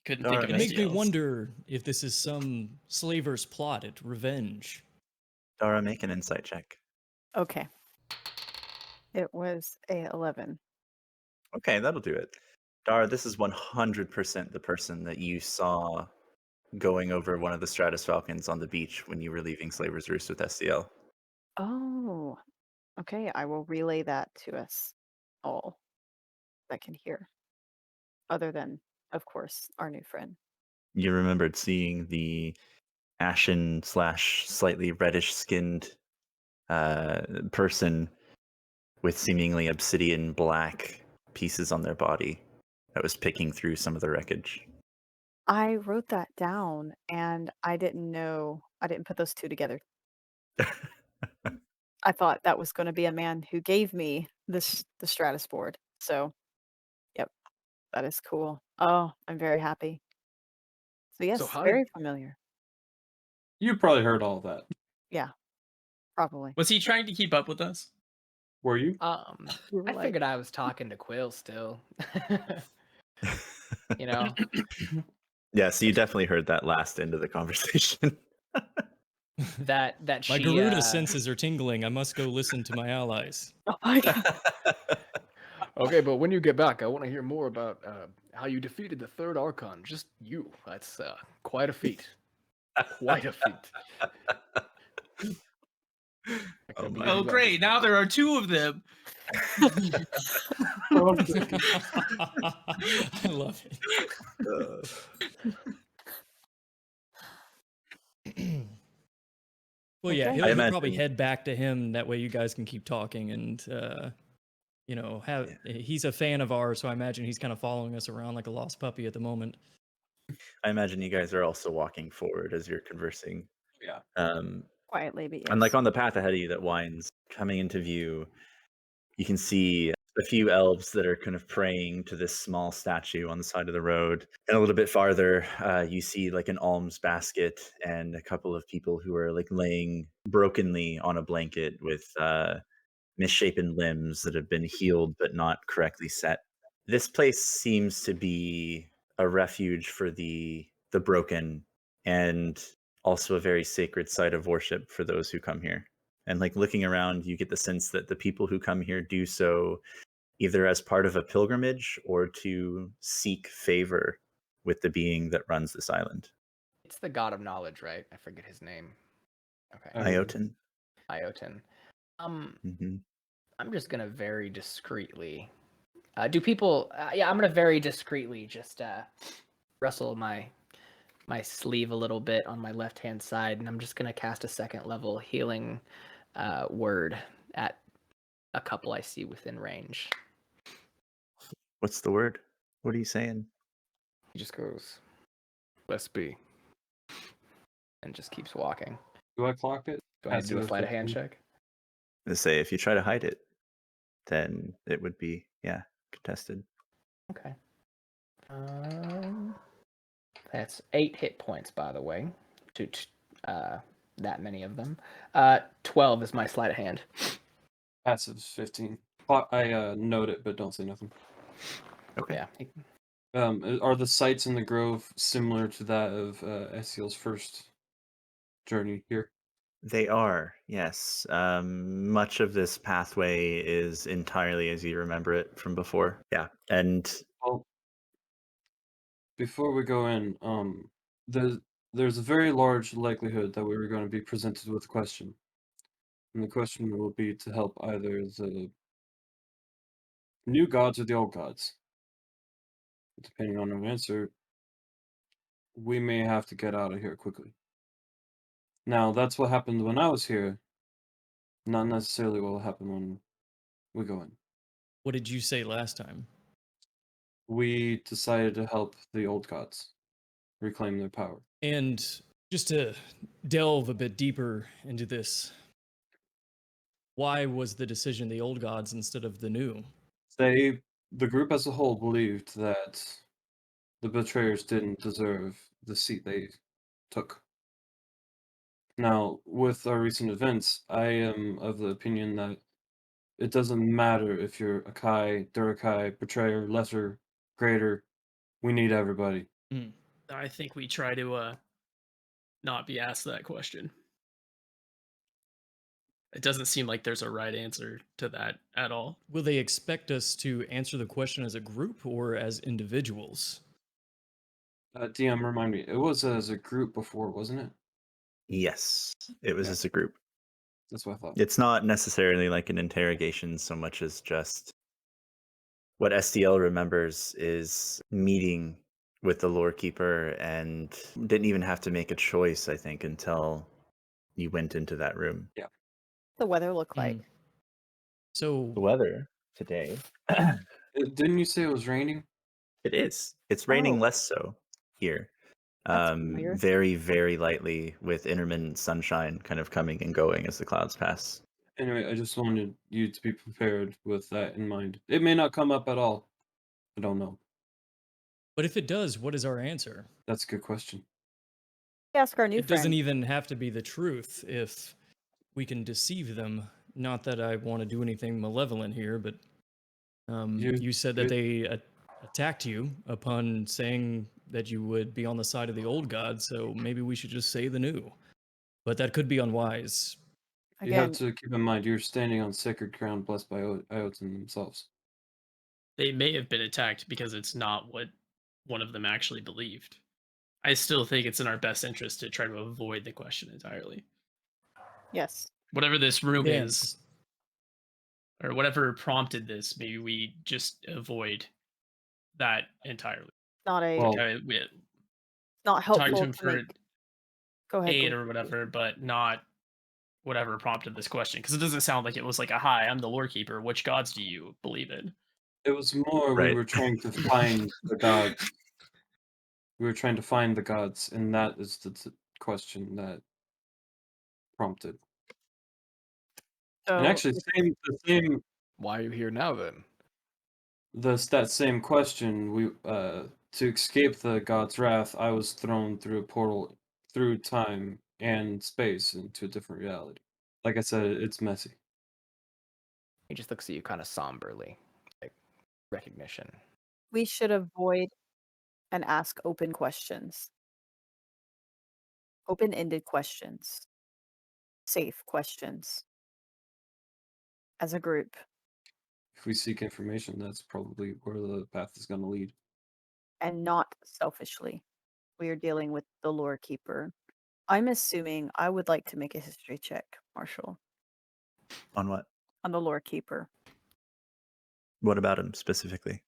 G: Couldn't think of
A: Dara,
D: It makes me
G: SDLs.
D: wonder if this is some slaver's plot at revenge.
A: Dara, make an insight check.
B: Okay. It was a 11.
A: Okay, that'll do it. Dara, this is 100% the person that you saw going over one of the Stratus Falcons on the beach when you were leaving Slaver's Roost with SCL.
B: Oh, okay. I will relay that to us all that can hear, other than, of course, our new friend.
A: You remembered seeing the ashen / slightly reddish skinned person with seemingly obsidian black pieces on their body that was picking through some of the wreckage.
B: I wrote that down, and I didn't put those two together. I thought that was going to be a man who gave me the Stratus board. So, yep, that is cool. Oh, I'm very happy. So
F: So
B: yes,
F: how
B: very
F: did
B: familiar.
C: you probably heard all that.
B: Yeah, probably.
G: Was he trying to keep up with us?
C: Were you?
B: We were
F: I
B: like,
F: figured I was talking to Quill still. You know,
A: Yeah, so you definitely heard that last end of the conversation.
F: that
D: My
F: she
D: Garuda senses are tingling. I must go listen to my allies.
B: oh my god.
F: Okay, but when you get back, I want to hear more about how you defeated the third Archon. Just you. That's quite a feat. Quite a feat. I
A: Oh
F: can't
A: my.
F: believe
G: Oh,
F: you got
G: great!
F: this
G: Now
F: far.
G: there are two of them.
D: I love
A: Uh,
D: it. Well, yeah,
B: Okay.
D: he'll,
A: I
D: he'll probably
A: imagine.
D: head back to him. That way, you guys can keep talking, and have. He's a fan of ours, so I imagine he's kind of following us around like a lost puppy at the moment.
A: I imagine you guys are also walking forward as you're conversing.
C: Yeah.
B: Quietly, but yes.
A: And like on the path ahead of you that winds coming into view, you can see a few elves that are kind of praying to this small statue on the side of the road. And a little bit farther, you see like an alms basket and a couple of people who are like laying brokenly on a blanket with misshapen limbs that have been healed but not correctly set. This place seems to be a refuge for the broken, and also a very sacred site of worship for those who come here. And like looking around, you get the sense that the people who come here do so either as part of a pilgrimage or to seek favor with the being that runs this island.
F: It's the god of knowledge, right? I forget his name. Okay.
A: Ioten.
F: Ioten.
A: hmm
F: I'm just gonna very discreetly. Do people? Yeah, I'm gonna very discreetly just rustle my sleeve a little bit on my left hand side, and I'm just gonna cast a second level healing word at a couple I see within range.
A: What's the word? What are you saying?
F: He just goes, "Let's be," and just keeps walking.
C: Do I clock it?
F: Do I need to do a
C: Passive
F: sleight of hand
C: 15?
F: check?
A: To say if you try to hide it, then it would be contested.
F: Okay. That's 8 hit points, by the way. That many of them. 12 is my sleight of hand.
C: Passive 15. I note it, but don't say nothing.
A: Okay.
F: Yeah.
C: Are the sites in the grove similar to that of Esiel's first journey here?
A: They are, yes. Much of this pathway is entirely as you remember it from before. Yeah, and
C: Well, before we go in, there's a very large likelihood that we were going to be presented with a question. And the question will be to help either the new gods or the old gods. Depending on our answer, we may have to get out of here quickly. Now, that's what happened when I was here, not necessarily what will happen when we go in.
D: What did you say last time?
C: We decided to help the old gods reclaim their power.
D: And just to delve a bit deeper into this, why was the decision the old gods instead of the new?
C: The group as a whole believed that the betrayers didn't deserve the seat they took. Now, with our recent events, I am of the opinion that it doesn't matter if you're Akai, Durakai, Betrayer, Lesser, Greater. We need everybody.
G: I think we try to not be asked that question. It doesn't seem like there's a right answer to that at all.
D: Will they expect us to answer the question as a group or as individuals?
C: DM, remind me. It was as a group before, wasn't it?
A: yes, it was
C: Yeah.
A: as a group.
C: That's what I thought.
A: It's not necessarily like an interrogation so much as just what SDL remembers is meeting with the Lorekeeper and didn't even have to make a choice, I think, until you went into that room.
C: Yeah.
B: The weather look like?
D: Mm. So
A: The weather today,
C: Didn't you say it was raining?
A: it is. It's raining
B: Oh.
A: less so here.
B: That's weird.
A: Very, very lightly with intermittent sunshine kind of coming and going as the clouds pass.
C: Anyway, I just wanted you to be prepared with that in mind. It may not come up at all. I don't know.
D: but if it does, what is our answer?
C: That's a good question.
B: Ask our new
D: It doesn't
B: friend.
D: even have to be the truth if we can deceive them. Not that I want to do anything malevolent here, but you said that they attacked you upon saying that you would be on the side of the old god, so maybe we should just say the new. But that could be unwise.
C: You have
B: Again,
C: to keep in mind you're standing on sacred ground blessed by Ioten themselves.
G: They may have been attacked because it's not what one of them actually believed. I still think it's in our best interest to try to avoid the question entirely.
B: yes.
G: Whatever this room
D: Dan.
G: is, or whatever prompted this, maybe we just avoid that entirely.
B: Not a
C: Well,
B: not
G: talk to
B: helpful
G: him
B: to
G: for
B: make. Go ahead.
G: aid
B: Glee.
G: or whatever, but not whatever prompted this question. Because it doesn't sound like it was like a hi, I'm the Lorekeeper. Which gods do you believe in?
C: it was more we
A: Right.
C: were trying to find the gods. We were trying to find the gods, and that is the question that prompted.
B: So
C: And actually, the same.
F: Why are you here now then?
C: that same question, to escape the god's wrath, I was thrown through a portal through time and space into a different reality. Like I said, it's messy.
F: He just looks at you kind of somberly, like recognition.
B: We should avoid and ask open questions. Open-ended questions. Safe questions. As a group.
C: If we seek information, that's probably where the path is going to lead.
B: And not selfishly. We are dealing with the Lorekeeper. I'm assuming I would like to make a history check, Marshall,
A: On what?
B: on the Lorekeeper.
A: What about him specifically?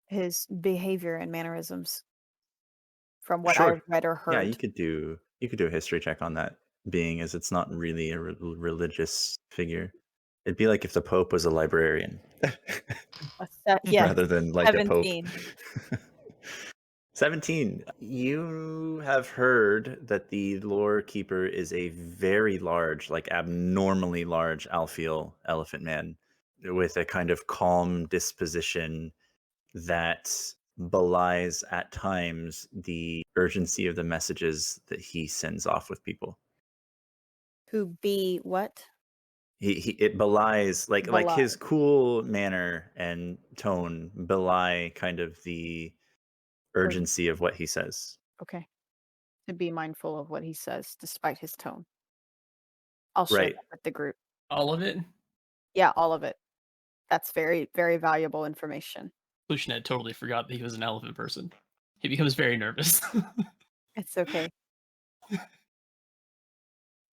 B: His behavior and mannerisms. From what
A: Sure.
B: I've read or
A: Yeah,
B: heard.
A: you could do a history check on that, being as it's not really a religious figure. It'd be like if the Pope was a librarian,
B: Yes,
A: rather than like a pope.
B: 17.
A: 17. You have heard that the Lore Keeper is a very large, like abnormally large alpheal elephant man with a kind of calm disposition that belies at times the urgency of the messages that he sends off with people.
B: Who be what?
A: It belies like his
B: Belie.
A: cool manner and tone belie kind of the urgency of what he says.
B: Okay. To be mindful of what he says, despite his tone. I'll share
A: Right.
B: that with the group.
G: All of it?
B: Yeah, all of it. That's very, very valuable information.
G: Lucian had totally forgot that he was an elephant person. He becomes very nervous.
B: It's okay.
C: Well,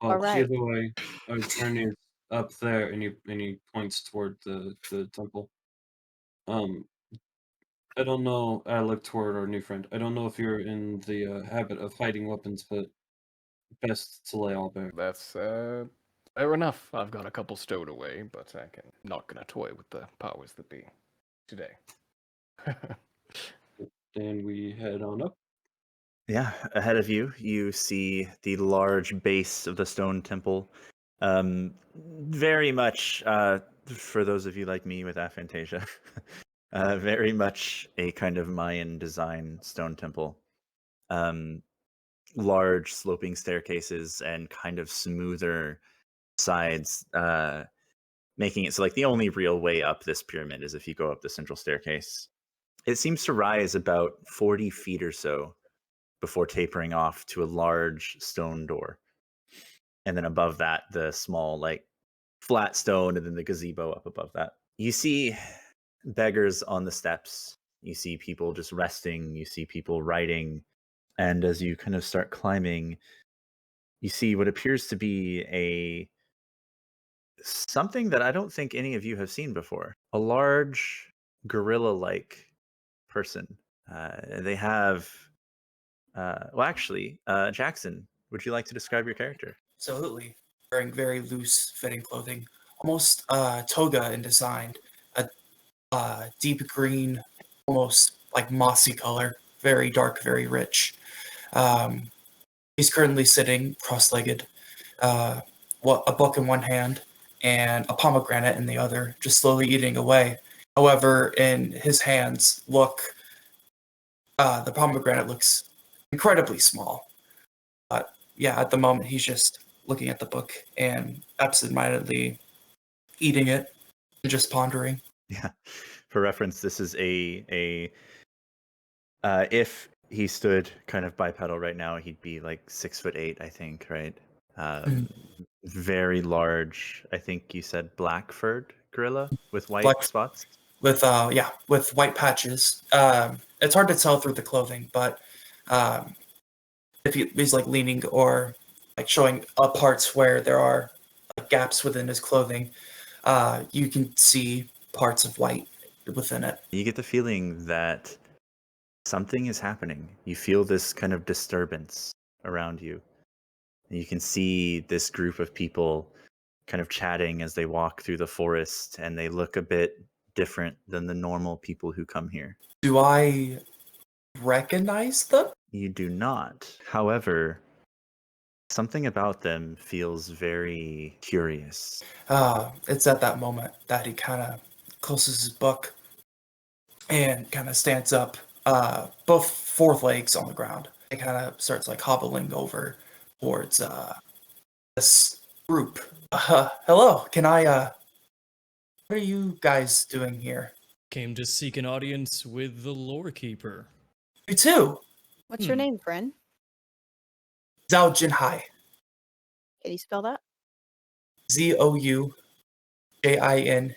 B: All right.
C: either way, our journey is up there, and he points toward the temple. I don't know. I look toward our new friend. I don't know if you're in the habit of hiding weapons, but best to lay all bare.
F: That's fair enough. I've got a couple stowed away, but I'm not gonna toy with the powers that be today.
C: Then we head on up.
A: Yeah, ahead of you, you see the large base of the stone temple. Very much, for those of you like me with aphantasia, very much a kind of Mayan design stone temple. Large sloping staircases and kind of smoother sides, making it so like the only real way up this pyramid is if you go up the central staircase. It seems to rise about 40 feet or so before tapering off to a large stone door. And then above that, the small, like, flat stone, and then the gazebo up above that. You see beggars on the steps. You see people just resting. You see people writing. And as you kind of start climbing, you see what appears to be something that I don't think any of you have seen before. A large gorilla-like person. They have Jackson, would you like to describe your character?
E: Absolutely. Wearing very loose fitting clothing, almost toga in design, a deep green, almost like mossy color, very dark, very rich. He's currently sitting cross-legged, a book in one hand and a pomegranate in the other, just slowly eating away. However, in his hands, the pomegranate looks incredibly small. But yeah, at the moment, he's just looking at the book and absentmindedly eating it and just pondering.
A: Yeah. For reference, this is if he stood kind of bipedal right now, he'd be like 6'8", I think, right? Very large. I think you said black furred gorilla with white
E: Black-
A: spots.
E: With with white patches. It's hard to tell through the clothing, but if he's like leaning or like showing up parts where there are like gaps within his clothing, you can see parts of white within it.
A: You get the feeling that something is happening. You feel this kind of disturbance around you. You can see this group of people kind of chatting as they walk through the forest, and they look a bit different than the normal people who come here.
E: Do I recognize them?
A: You do not. However, something about them feels very curious.
E: It's at that moment that he kind of closes his book
I: and kind of stands up, both forelegs on the ground. It kind of starts like hobbling over towards this group. Hello, can I? What are you guys doing here?
D: Came to seek an audience with the Lorekeeper.
I: You too.
B: What's your name, friend?
I: Zhao Jinhai.
B: Can you spell that?
I: Zoujinhai. Zhao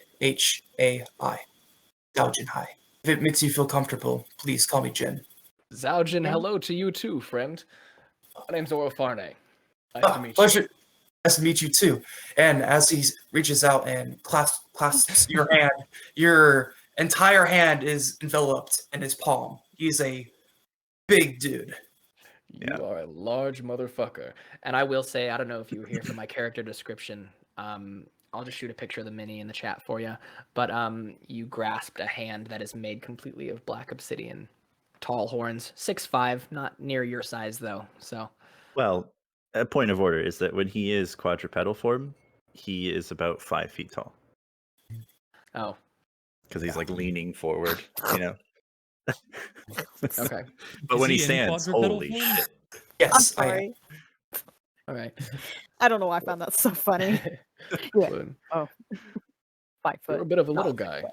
I: Jinhai. If it makes you feel comfortable, please call me Jin.
F: Zaujin,
B: Yeah.
F: hello to you too, friend. My name's Orofarne. Nice to meet
I: Pleasure.
F: you.
I: Nice to meet you too. And as he reaches out and clasps your hand, your entire hand is enveloped in his palm. He's a big dude.
F: You are a large motherfucker. And I will say, I don't know if you were here for my character description. I'll just shoot a picture of the mini in the chat for you. But you grasped a hand that is made completely of black obsidian. Tall horns, 6'5", not near your size though. So
A: Well, a point of order is that when he is quadrupedal form, he is about 5 feet tall
F: oh,
A: because he's like leaning forward, you know.
F: okay.
A: But
D: Is
A: when he
D: in
A: stands,
D: quadrupedal
A: holy
D: form?
A: shit!
B: I'm
I: Yes, I am.
B: sorry.
F: All right.
B: I don't know why I found that so funny. Yeah.
F: Well,
B: Oh, 5
F: you're a
B: foot.
F: bit of a
B: not
F: little
B: 6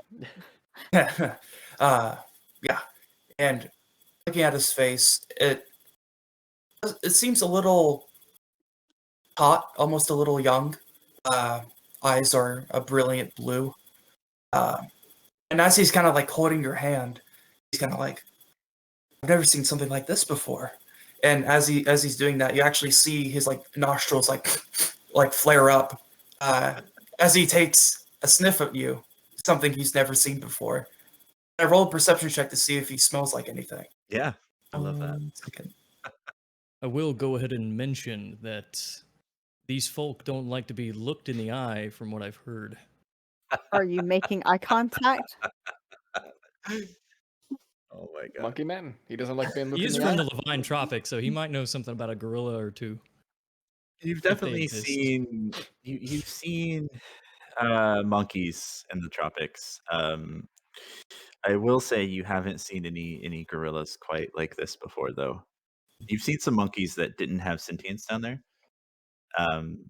F: guy.
B: foot.
I: Yeah. And looking at his face, it seems a little hot, almost a little young. Eyes are a brilliant blue. And as he's kind of like holding your hand, he's kind of like, I've never seen something like this before. And as he's doing that, you actually see his like nostrils like flare up as he takes a sniff at you, something he's never seen before. I rolled a perception check to see if he smells like anything.
A: Yeah, I love that.
I: 1 second.
D: I will go ahead and mention that these folk don't like to be looked in the eye, from what I've heard.
B: Are you making eye contact?
A: Oh my god.
F: Monkey man. He doesn't like being looked
D: He
F: in
D: is
F: the
D: from
F: eye.
D: the Levine Tropics, so he might know something about a gorilla or two.
A: You've
D: if they
A: definitely
D: exist.
A: seen you've seen monkeys in the tropics. I will say you haven't seen any gorillas quite like this before, though. You've seen some monkeys that didn't have sentience down there.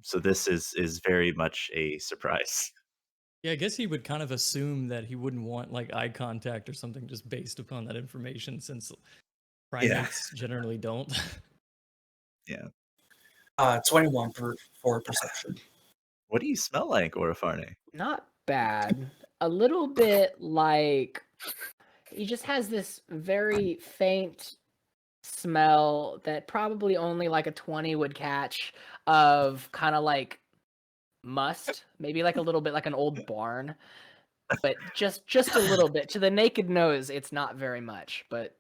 A: So this is very much a surprise.
D: Yeah, I guess he would kind of assume that he wouldn't want like eye contact or something just based upon that information, since primates generally don't.
A: Yeah.
I: 21 for perception.
A: What do you smell like, Orofarne?
F: Not bad. A little bit like he just has this very faint smell that probably only like a 20 would catch of kind of like must, maybe like a little bit like an old barn, but just a little bit. To the naked nose, it's not very much, but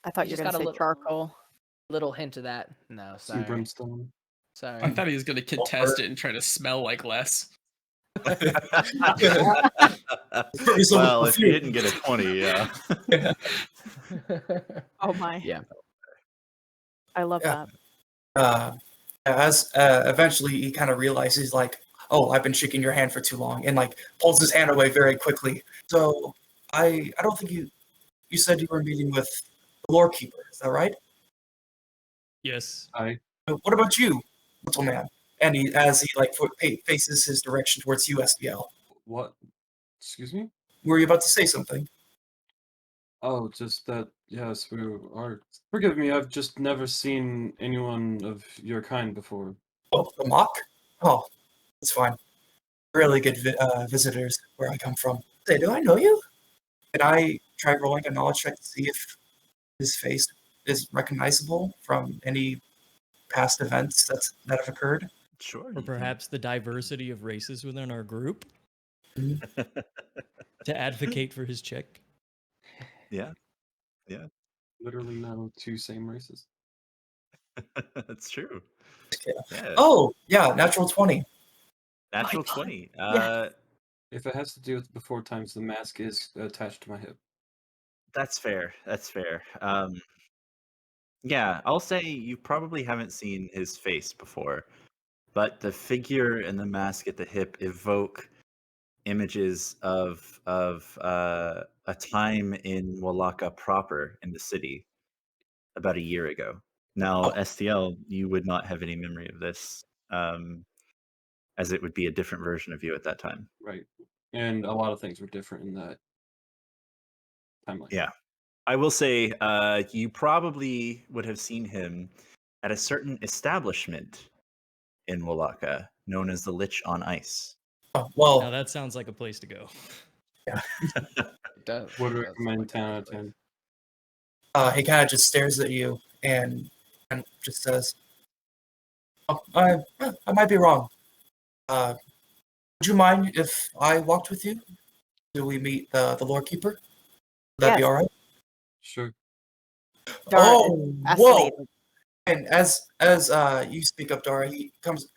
B: I thought
F: You
B: you
F: just
B: were going
F: got a
B: to say
F: little-
B: charcoal.
F: little hint of that. No,
C: Some
F: sorry.
C: brimstone.
F: Sorry.
H: I thought he was going to contest it and try to smell like less.
A: Well, if you didn't get a 20, yeah.
B: Oh my.
F: Yeah.
B: I love
I: Yeah.
B: that.
I: As eventually he kind of realizes like, oh, I've been shaking your hand for too long, and like pulls his hand away very quickly. So I don't think you said you were meeting with the Lorekeeper, is that right?
D: Yes.
I: What about you, little man? And as he like faces his direction towards you, SDL.
C: What? Excuse me?
I: Were you about to say something?
C: Oh, just that, yes, we are. Forgive me, I've just never seen anyone of your kind before.
I: Oh, the mock? Oh, it's fine. Really good visitors where I come from. Say, do I know you? Can I try rolling a knowledge check to see if his face is recognizable from any past events that have occurred?
A: Sure.
D: Or perhaps the diversity of races within our group to advocate for his check.
A: Yeah.
C: Literally no two same races.
A: That's true.
I: Yeah.
A: Yeah.
I: Oh, yeah, natural 20.
A: Natural
I: God.
A: 20.
C: If it has to do with before times, the mask is attached to my hip.
A: That's fair. That's fair. Yeah, I'll say you probably haven't seen his face before, but the figure and the mask at the hip evoke images of a time in Walaka proper in the city about a year ago. Now,
I: Oh.
A: STL, you would not have any memory of this, as it would be a different version of you at that time.
C: Right. And a lot of things were different in that timeline.
A: Yeah. I will say, you probably would have seen him at a certain establishment in Walaka known as the Lich on Ice.
I: Oh,
D: Now
I: well,
D: that sounds like a place to go.
F: It does.
C: Would
F: it does
C: recommend
F: look
C: 10
F: like
C: out of
F: it.
C: 10.
I: he kind of just stares at you and just says, "Oh, I might be wrong. Would you mind if I walked with you? Do we meet the Lorekeeper? Would that be
B: Yes.
I: all right?"
C: Sure.
B: Dara is
I: Oh, whoa!
B: fascinated.
I: And as you speak up, Dara, he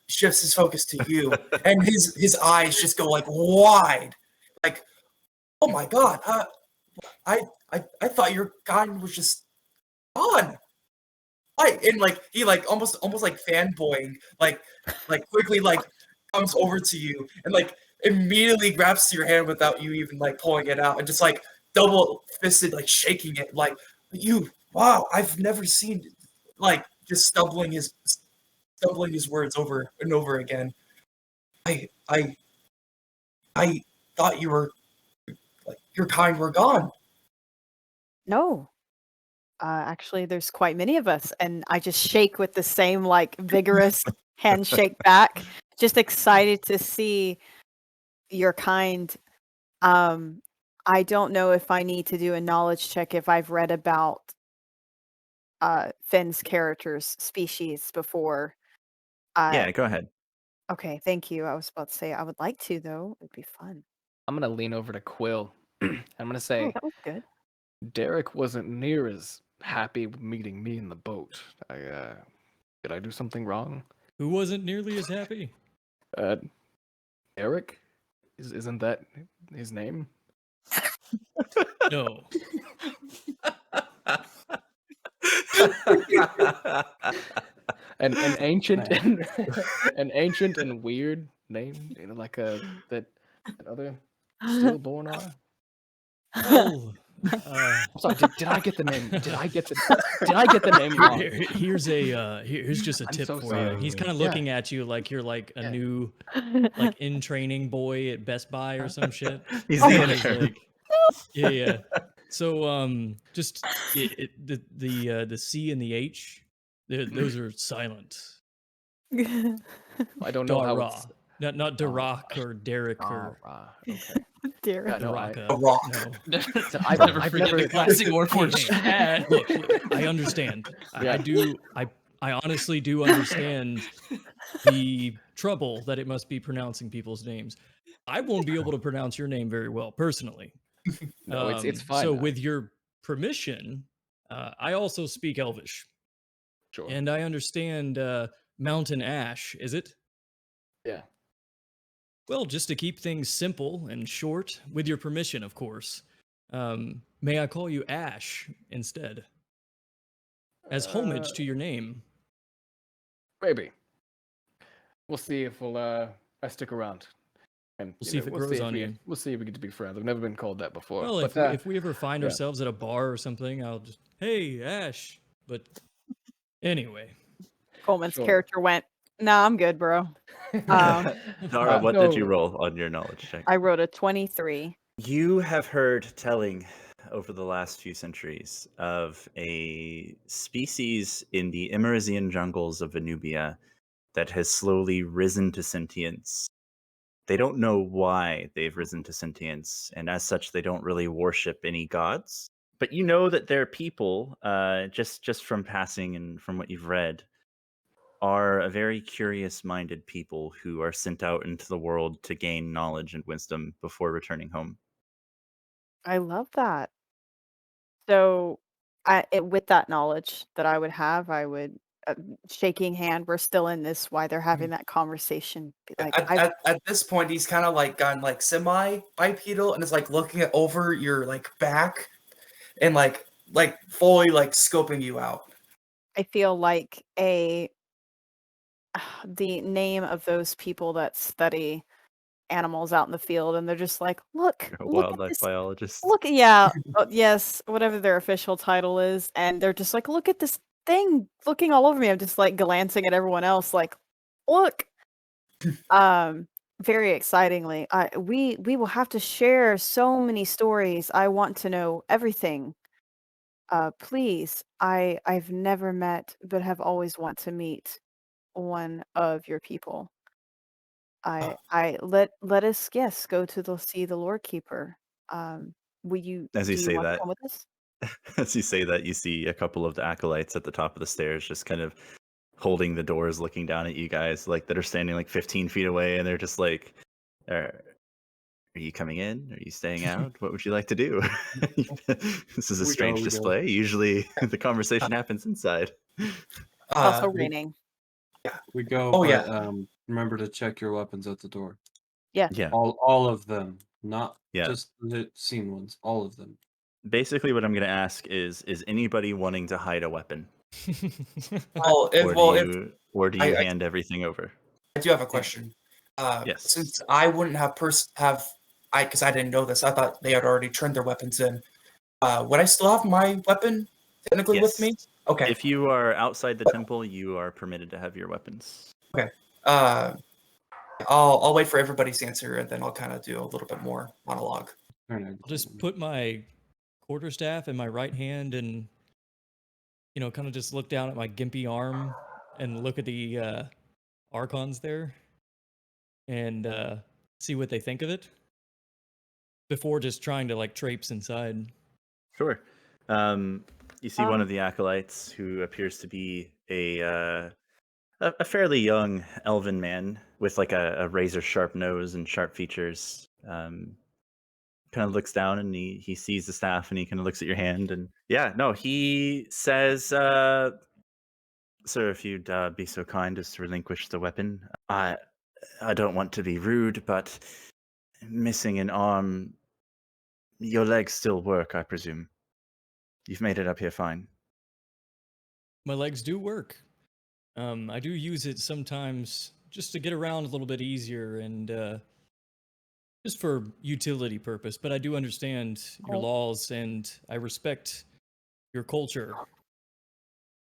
I: shifts his focus to you, and his eyes just go like wide, like, "Oh my God! I thought your kind was just gone." And like he like almost like fanboying, like quickly like comes over to you and like immediately grabs to your hand without you even like pulling it out and just like double fisted like shaking it like, "You, wow, I've never seen," like just stumbling his words over and over again. I I thought you were like your kind were gone."
B: No. Actually, there's quite many of us, and I just shake with the same like vigorous handshake back. Just excited to see your kind. I don't know if I need to do a knowledge check if I've read about Finn's character's species before.
A: Yeah, go ahead.
B: Okay, thank you. I was about to say I would like to though. It'd be fun.
F: I'm gonna lean over to Quill. I'm gonna say,
B: Oh, that was good.
F: Derek wasn't near as happy with meeting me in the boat. Did I do something wrong?
D: Who wasn't nearly as happy?
F: Derek? Isn't that his name?
D: No.
F: An ancient and an ancient and weird name, like that other stillborn are.
D: Well,
F: I'm sorry. Did I get the name? Did I get the name wrong?
D: here's just a
F: I'm
D: tip
F: so
D: for
F: sorry.
D: you. He's kind of
F: Yeah.
D: looking at you like you're like a
F: Yeah.
D: new like in training boy at Best Buy or some shit.
A: He's
B: Oh
A: the
B: my
D: He's
A: intern.
D: like, yeah. So just the C and the H, those are silent.
F: I don't know how
D: Dara,
F: it's.
D: not Darak or Derek or
F: Okay.
B: Dear.
F: Yeah, no,
D: Daraka.
I: A rock.
D: No.
F: So I've
G: Never
F: I've
G: forget
F: never.
G: the classic Warforged
D: Hey,
G: chat.
D: look, I understand.
F: Yeah.
D: I do. I honestly do understand the trouble that it must be pronouncing people's names. I won't be able to pronounce your name very well personally.
F: No, it's fine.
D: So, with your permission, I also speak Elvish,
F: Sure.
D: and I understand Mountain Ash. Is it?
F: Yeah.
D: Well, just to keep things simple and short, with your permission, of course. May I call you Ash instead, as homage to your name?
F: Maybe. We'll see if I stick around. And
D: We'll see if it grows on you.
F: We'll see if we get to be friends. I've never been called that before.
D: Well,
F: but,
D: if we ever find
F: yeah.
D: ourselves at a bar or something, I'll just, hey, Ash. But anyway,
B: Coleman's
F: Sure.
B: character went, "Nah, I'm good, bro." Um,
A: Dara, what did you
F: no.
A: roll on your knowledge check?
B: I wrote a 23.
A: You have heard telling over the last few centuries of a species in the Emerasian jungles of Venubia that has slowly risen to sentience. They don't know why they've risen to sentience, and as such, they don't really worship any gods. But you know that their people, just from passing and from what you've read, are a very curious-minded people who are sent out into the world to gain knowledge and wisdom before returning home.
B: I love that. So, with that knowledge that I would have, I would shaking hand. We're still in this. Why they're having that conversation? Be like,
I: At this point, he's kind of like gone like semi bipedal and is like looking over your like back and like fully like scoping you out.
B: I feel like the name of those people that study animals out in the field, and they're just like, look at
A: Wildlife
B: this.
A: biologist.
B: Look, yeah, yes, whatever their official title is, and they're just like, look at this thing looking all over me. I'm just like glancing at everyone else, like, look. Very excitingly, we will have to share so many stories. I want to know everything. Please, I've never met, but have always want to meet one of your people. I let us go to see the Lorekeeper. Will you
A: As you
B: do you
A: say
B: want to
A: that,
B: come with us?
A: as you say that, you see a couple of the acolytes at the top of the stairs, just kind of holding the doors, looking down at you guys, like that are standing like 15 feet away, and they're just like, "Are you coming in? Are you staying out? What would you like to do?" This is a
C: We
A: strange
C: go.
A: display. Usually, the conversation happens inside.
B: It's also
C: we-
B: raining.
C: We go,
I: Oh,
C: but
I: yeah.
C: remember to check your weapons at the door.
B: Yeah.
A: Yeah,
C: All of them, not
A: yeah.
C: just the scene ones. All of them.
A: Basically, what I'm going to ask is anybody wanting to hide a weapon,
I: Well, if
A: or do
I: I,
A: you
I: I
A: hand everything over?
I: I do have a question.
A: Yes.
I: Since I wouldn't have because I didn't know this. I thought they had already turned their weapons in. Would I still have my weapon technically with me?
A: Yes.
I: Okay.
A: If you are outside the temple, you are permitted to have your weapons.
I: Okay. I'll wait for everybody's answer, and then I'll kind of do a little bit more monologue.
C: Turn
D: I'll just put my quarterstaff in my right hand and, kind of just look down at my gimpy arm and look at the archons there and see what they think of it before just trying to like traipse inside.
A: Sure. You see one of the acolytes who appears to be a fairly young elven man with like a razor sharp nose and sharp features. Kind of looks down and he sees the staff and he kind of looks at your hand and he says, "Sir, if you'd be so kind as to relinquish the weapon. I don't want to be rude, but missing an arm, your legs still work, I presume. You've made it up here fine."
D: My legs do work. I do use it sometimes just to get around a little bit easier and just for utility purpose, but I do understand your
B: Oh.
D: laws and I respect your culture.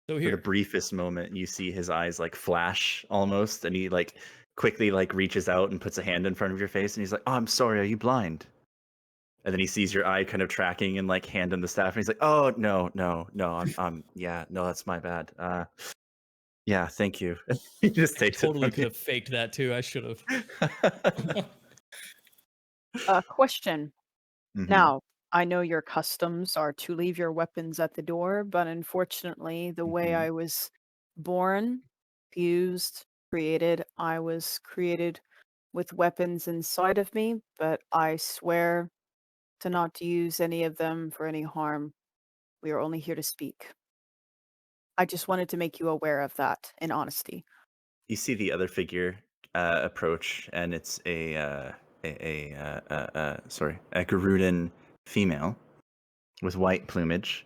D: So
A: For the
D: here,
A: briefest moment, you see his eyes like flash almost, and he like quickly like reaches out and puts a hand in front of your face, and he's like, "Oh, I'm sorry, are you blind?" And then he sees your eye kind of tracking and like hand him the staff, and he's like, "Oh no, yeah, no, that's my bad. Yeah, thank you." He just
D: I
A: takes
D: totally
A: it
D: could
A: from
D: have faked that too. I should have.
A: you.
B: Question.
A: Mhm.
B: Now, I know your customs are to leave your weapons at the door, but unfortunately, the way
A: Mhm.
B: I was born, fused, created, I was created with weapons inside of me, but I swear to not use any of them for any harm. We are only here to speak. I just wanted to make you aware of that in honesty.
A: You see the other figure approach, and it's a Garudan female with white plumage,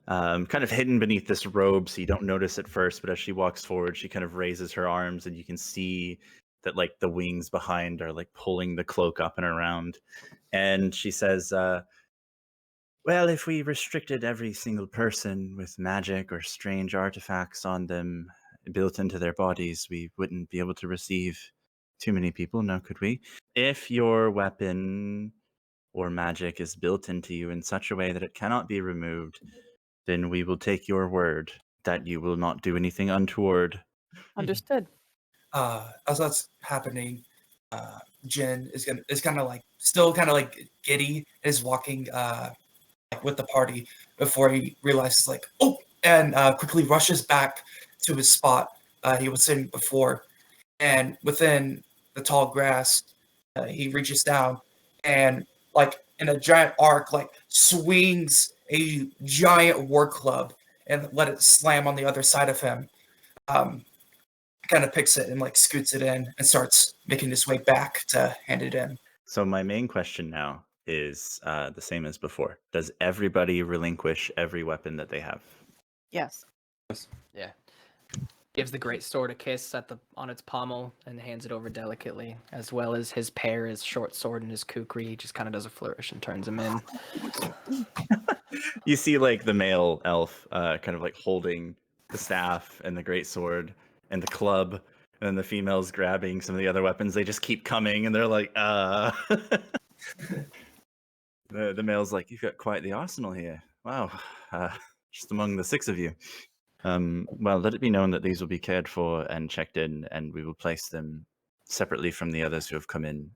A: kind of hidden beneath this robe, so you don't notice at first. But as she walks forward, she kind of raises her arms, and you can see that like the wings behind are like pulling the cloak up and around. And she says, "Well, if we restricted every single person with magic or strange artifacts on them built into their bodies, we wouldn't be able to receive too many people, now could we? If your weapon or magic is built into you in such a way that it cannot be removed, then we will take your word that you will not do anything untoward."
B: Understood.
I: As that's happening, Jen is kind of like still kind of like giddy, is walking like with the party before he realizes like, oh, and quickly rushes back to his spot he was sitting before, and within the tall grass, he reaches down and like in a giant arc like swings a giant war club and let it slam on the other side of him. Um, Kind of picks it and like scoots it in and starts making his way back to hand it in.
A: So my main question now is the same as before. Does everybody relinquish every weapon that they have?
B: Yes.
F: Yeah. gives the great sword a kiss on its pommel and hands it over delicately, as well as his pair, his short sword and his kukri. He just kind of does a flourish and turns him in.
A: You see, like, the male elf kind of like holding the staff and the great sword and the club, and then the females grabbing some of the other weapons. They just keep coming, and they're like, The male's like, you've got quite the arsenal here. Wow, just among the 6 of you. Well, let it be known that these will be cared for and checked in, and we will place them separately from the others who have come in,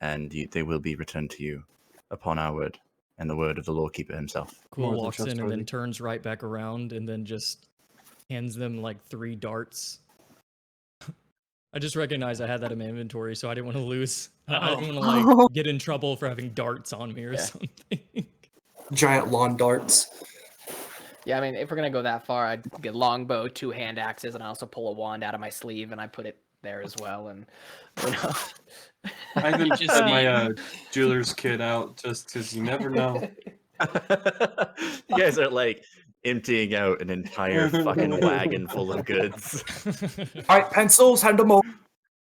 A: and they will be returned to you upon our word and the word of the Lorekeeper himself.
D: Quill
C: More than
D: walks in and then
C: trustworthy.
D: turns right back around and then just hands them like 3 darts. I just recognized I had that in my inventory, so I didn't want to lose. I didn't want to like get in trouble for having darts on me or something.
I: Giant lawn darts.
F: Yeah, I mean, if we're gonna go that far, I'd get longbow, 2 hand axes, and I also pull a wand out of my sleeve and I put it there as well. And you know,
C: I even
G: just
C: just my
G: need-
C: jeweler's kit out just because you never know.
A: You guys are like emptying out an entire fucking wagon full of goods.
I: All right, pencils, hand them over.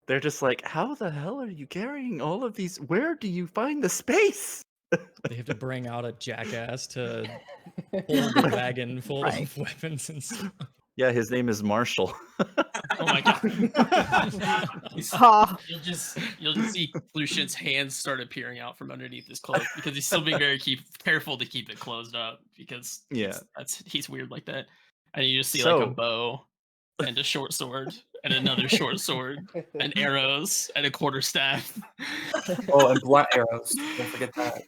A: They're just like, how the hell are you carrying all of these? Where do you find the space?
D: They have to bring out a jackass to hold the wagon full
B: Right.
D: of weapons and stuff.
A: Yeah, his name is Marshall.
G: Oh my god.
B: Ah,
G: You'll just see Lucian's hands start appearing out from underneath his cloak because he's still being very careful to keep it closed up because
A: Yeah.
G: he's weird like that. And you just see like a
A: So-
G: bow and a short sword and another short sword and arrows and a quarterstaff.
I: Oh, and blunt arrows. Don't forget that.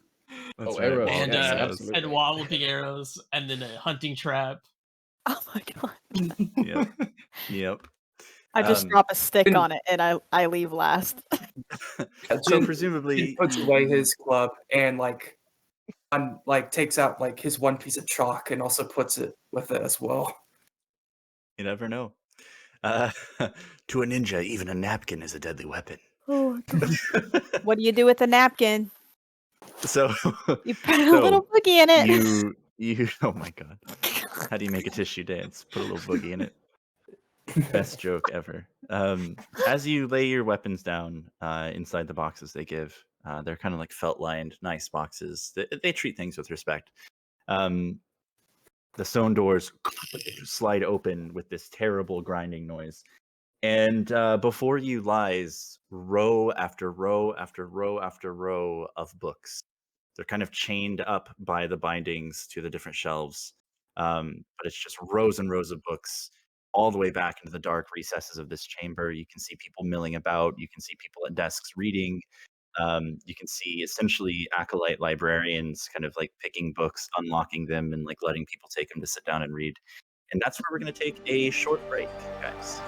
A: That's
F: Oh, arrows,
G: And
F: yes,
A: arrows.
F: absolutely.
G: and walloping arrows and then a hunting trap.
B: oh my god!
A: Yep. Yep.
B: I just
A: Um,
B: drop a stick
I: and-
B: on it and I leave last.
A: So
I: Jin
A: presumably,
I: puts away his club and takes out like his one piece of chalk and also puts it with it as well.
A: you never know. To a ninja, even a napkin is a deadly weapon.
B: Oh my god! What do you do with the napkin?
A: So
B: You put a
A: So,
B: little boogie in it.
A: you oh my god. How do you make a tissue dance? Put a little boogie in it. Best joke ever. As you lay your weapons down inside the boxes they give, they're kind of like felt lined, nice boxes. They treat things with respect. The stone doors slide open with this terrible grinding noise. And before you lies row after row after row after row of books. They're kind of chained up by the bindings to the different shelves. But it's just rows and rows of books all the way back into the dark recesses of this chamber. You can see people milling about. You can see people at desks reading. You can see essentially acolyte librarians kind of like picking books, unlocking them, and like letting people take them to sit down and read. And that's where we're going to take a short break, guys.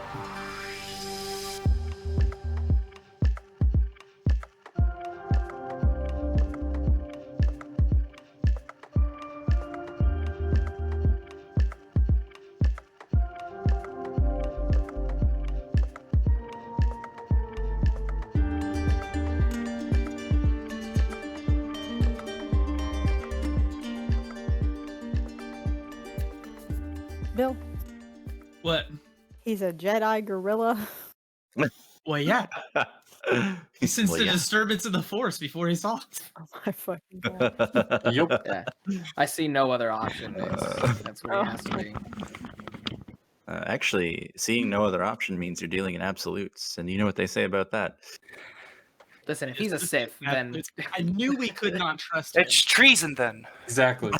B: Bill,
H: What?
B: he's a Jedi gorilla.
H: Well, yeah. He sensed
A: Well,
H: a
A: yeah.
H: disturbance in the force before he talked.
B: Oh my fucking god!
C: Yup.
F: Yeah, I see no other option. That's what he has to be.
A: Actually, seeing no other option means you're dealing in absolutes, and you know what they say about that.
F: Listen, if he's a Sith, then
H: I knew we could not trust him.
E: It's treason then.
C: Exactly.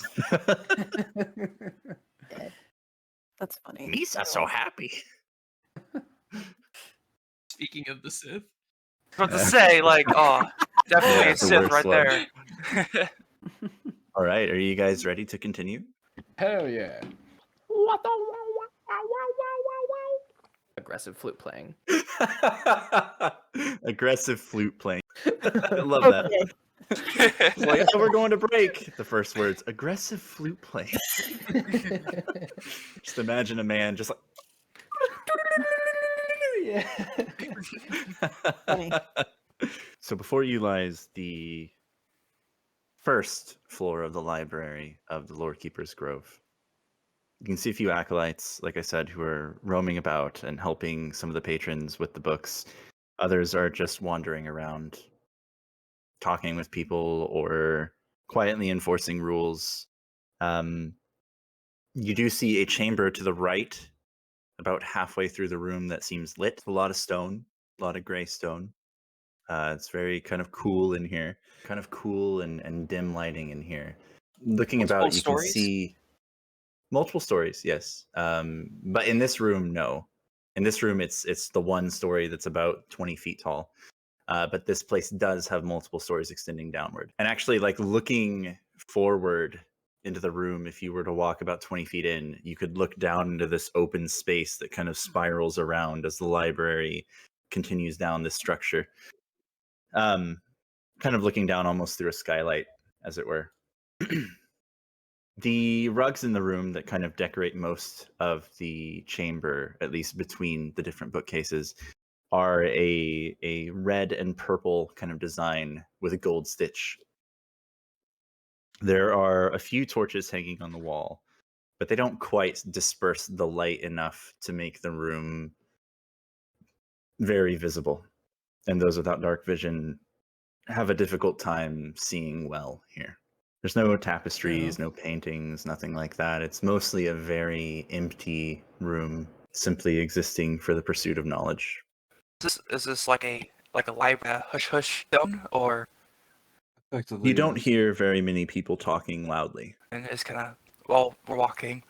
B: That's funny.
A: Misa's so happy.
H: Speaking of the Sith,
E: But to say, like, oh, definitely
A: Yeah,
E: a
A: it's the
E: Sith
A: worst
E: right
A: one.
E: there.
A: All right, are you guys ready to continue?
F: hell yeah. Aggressive flute playing.
A: Aggressive flute playing. I love that.
B: Okay.
A: It's like, oh, we're going to break. The first words, aggressive flute playing. Just imagine a man just like.
F: Yeah.
B: Funny.
A: So before you lies the first floor of the library of the Lorekeeper's Grove. You can see a few acolytes, like I said, who are roaming about and helping some of the patrons with the books. Others are just wandering around, talking with people or quietly enforcing rules. You do see a chamber to the right, about halfway through the room, that seems lit. A lot of stone, a lot of gray stone. It's very kind of cool in here, kind of cool and dim lighting in here. Looking
E: Multiple
A: about, you can
E: stories?
A: see multiple stories, yes. But in this room, no. In this room, it's the one story that's about 20 feet tall. But this place does have multiple stories extending downward. And actually, like looking forward into the room, if you were to walk about 20 feet in, you could look down into this open space that kind of spirals around as the library continues down this structure. Kind of looking down almost through a skylight, as it were. The rugs in the room that kind of decorate most of the chamber, at least between the different bookcases, are a red and purple kind of design with a gold stitch. There are a few torches hanging on the wall, but they don't quite disperse the light enough to make the room very visible. And those without dark vision have a difficult time seeing well here. There's no tapestries, no paintings, nothing like that. It's mostly a very empty room, simply existing for the pursuit of knowledge.
E: Is this like a library hush hush zone, or
C: Effectively,
A: You don't
C: yes.
A: hear very many people talking loudly.
E: and it's kind of while we're walking,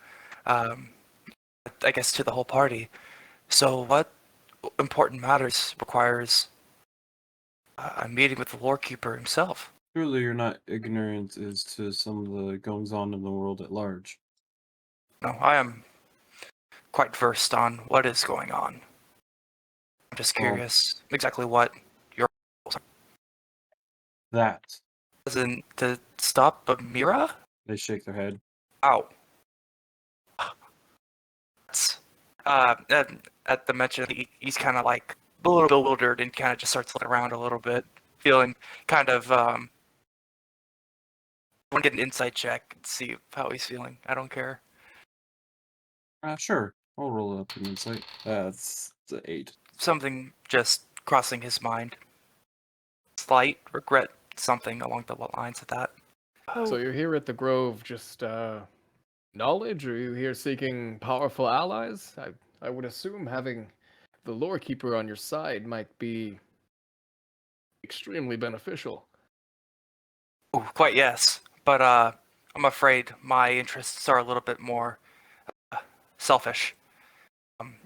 E: um, I guess to the whole party. So what important matters requires a meeting with the Lorekeeper himself?
C: Surely you're not ignorant as to some of the goings on in the world at large.
E: No, I am quite versed on what is going on. I'm just
C: Well-
E: curious exactly what your
C: That.
E: isn't to stop Amira?
C: They shake their head.
E: Ow. That's, at the mention, he's kind of like a little bewildered and kind of just starts looking around a little bit, feeling kind of, want to get an insight check and see how he's feeling. I don't care.
C: Sure. I'll roll up an insight. That's the 8.
E: Something just crossing his mind. Slight regret, something along the lines of that.
F: So you're here at the Grove just knowledge, or are you here seeking powerful allies? I would assume having the Lorekeeper on your side might be extremely beneficial.
E: Oh, quite yes. But I'm afraid my interests are a little bit more selfish.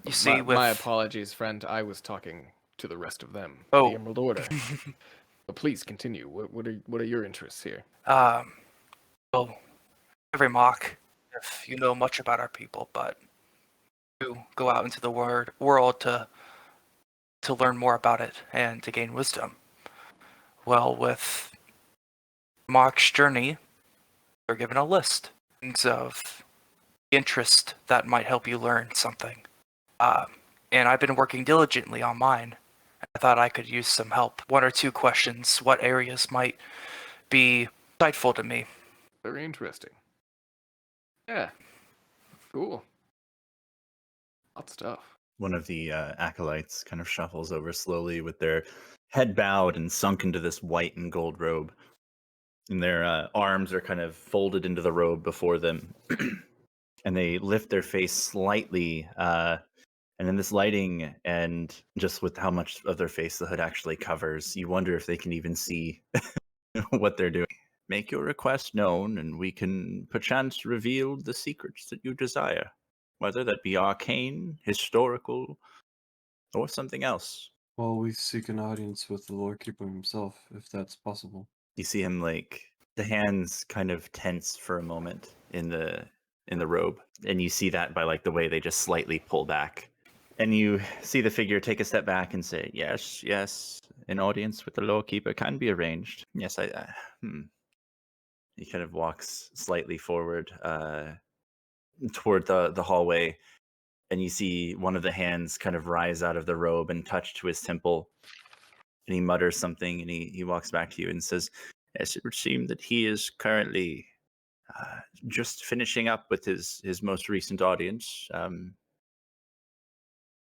E: You see,
F: My apologies, friend. I was talking to the rest of them.
E: Oh.
F: The Emerald Order. But please continue. What are your interests here?
E: Well, every mock, if you know much about our people, but you go out into the world to learn more about it and to gain wisdom. Well, with Mock's journey, you're given a list of interest that might help you learn something. And I've been working diligently on mine. I thought I could use some help. 1 or 2 questions. What areas might be insightful to me?
F: Very interesting. Yeah. Cool. Hot stuff.
A: One of the acolytes kind of shuffles over slowly with their head bowed and sunk into this white and gold robe. And their arms are kind of folded into the robe before them. And they lift their face slightly. And in this lighting, and just with how much of their face the hood actually covers, you wonder if they can even see what they're doing. Make your request known, and we can perchance reveal the secrets that you desire, whether that be arcane, historical, or something else.
C: Well, we seek an audience with the Lorekeeper himself, if that's possible.
A: You see him, like, the hands kind of tense for a moment in the robe, and you see that by like the way they just slightly pull back. And you see the figure take a step back and say, yes, an audience with the Lorekeeper can be arranged. Yes, He kind of walks slightly forward toward the hallway, and you see one of the hands kind of rise out of the robe and touch to his temple. And he mutters something, and he walks back to you and says, yes, it would seem that he is currently Just finishing up with his most recent audience.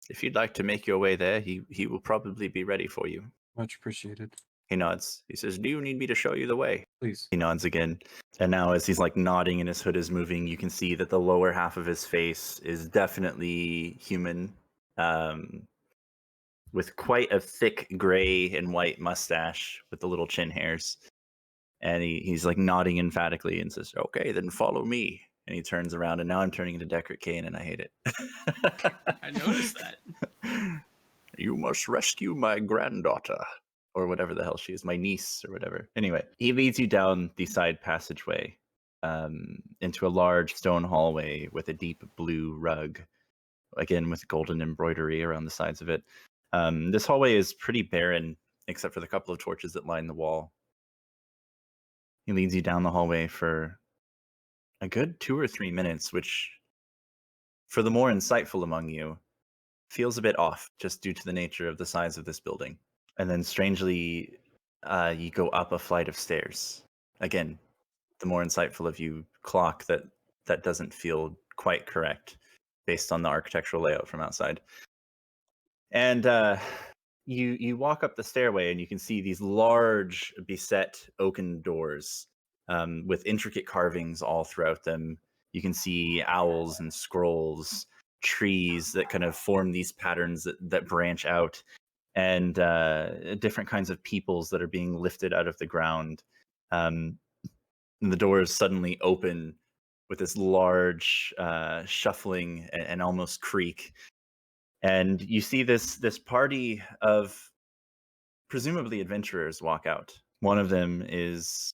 A: If you'd like to make your way there, he will probably be ready for you.
C: Much appreciated.
A: He nods. He says, "Do you need me to show you the way?"
C: Please.
A: He nods again. And now as he's like nodding and his hood is moving, you can see that the lower half of his face is definitely human, with quite a thick gray and white mustache with the little chin hairs. And he's like nodding emphatically and says, "Okay, then follow me." And he turns around, and now I'm turning into Deckard Cain, and I hate it.
H: I noticed that.
A: "You must rescue my granddaughter," or whatever the hell she is, my niece or whatever. Anyway, he leads you down the side passageway into a large stone hallway with a deep blue rug, again with golden embroidery around the sides of it. This hallway is pretty barren, except for the couple of torches that line the wall. He leads you down the hallway for a good 2 or 3 minutes, which, for the more insightful among you, feels a bit off just due to the nature of the size of this building. And then strangely, you go up a flight of stairs. Again, the more insightful of you clock that doesn't feel quite correct based on the architectural layout from outside. And you walk up the stairway and you can see these large beset oaken doors with intricate carvings all throughout them. You can see owls and scrolls, trees that kind of form these patterns that branch out, and different kinds of peoples that are being lifted out of the ground. And the doors suddenly open with this large shuffling and almost creak. And you see this party of presumably adventurers walk out. One of them is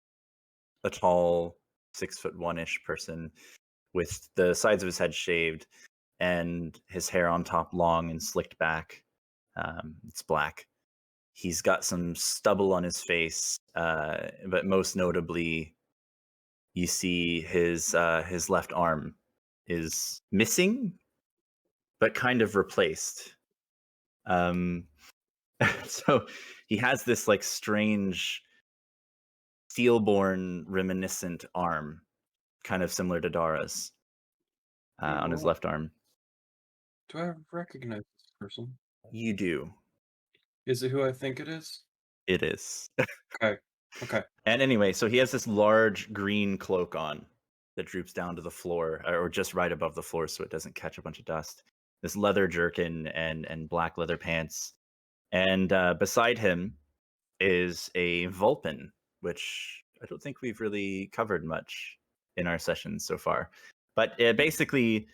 A: a tall 6'1" person with the sides of his head shaved and his hair on top long and slicked back. It's black. He's got some stubble on his face, but most notably, you see his left arm is missing, but kind of replaced. So he has this like strange steelborn reminiscent arm, kind of similar to Dara's, on his
C: Well,
A: left arm.
C: do I recognize this person?
A: You do.
C: Is it who I think it is?
A: It is.
C: Okay. Okay.
A: And anyway, so he has this large green cloak on that droops down to the floor, or just right above the floor so it doesn't catch a bunch of dust. This leather jerkin and black leather pants. And beside him is a Vulpin, which I don't think we've really covered much in our sessions so far. But basically,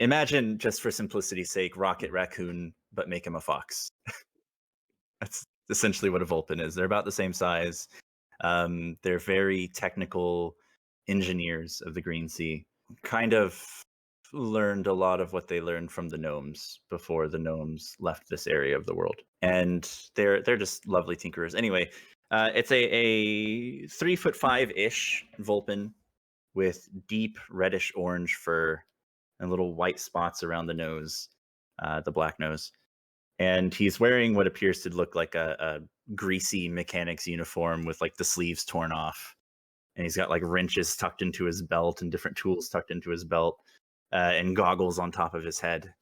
A: imagine, just for simplicity's sake, Rocket Raccoon, but make him a fox. That's essentially what a Vulpin is. They're about the same size. They're very technical engineers of the Greensea. Kind of learned a lot of what they learned from the gnomes before the gnomes left this area of the world, and they're just lovely tinkerers. Anyway, it's a 3'5" Vulpin with deep reddish orange fur and little white spots around the nose, the black nose. And he's wearing what appears to look like a greasy mechanic's uniform with like the sleeves torn off. And he's got like wrenches tucked into his belt and different tools tucked into his belt, and goggles on top of his head.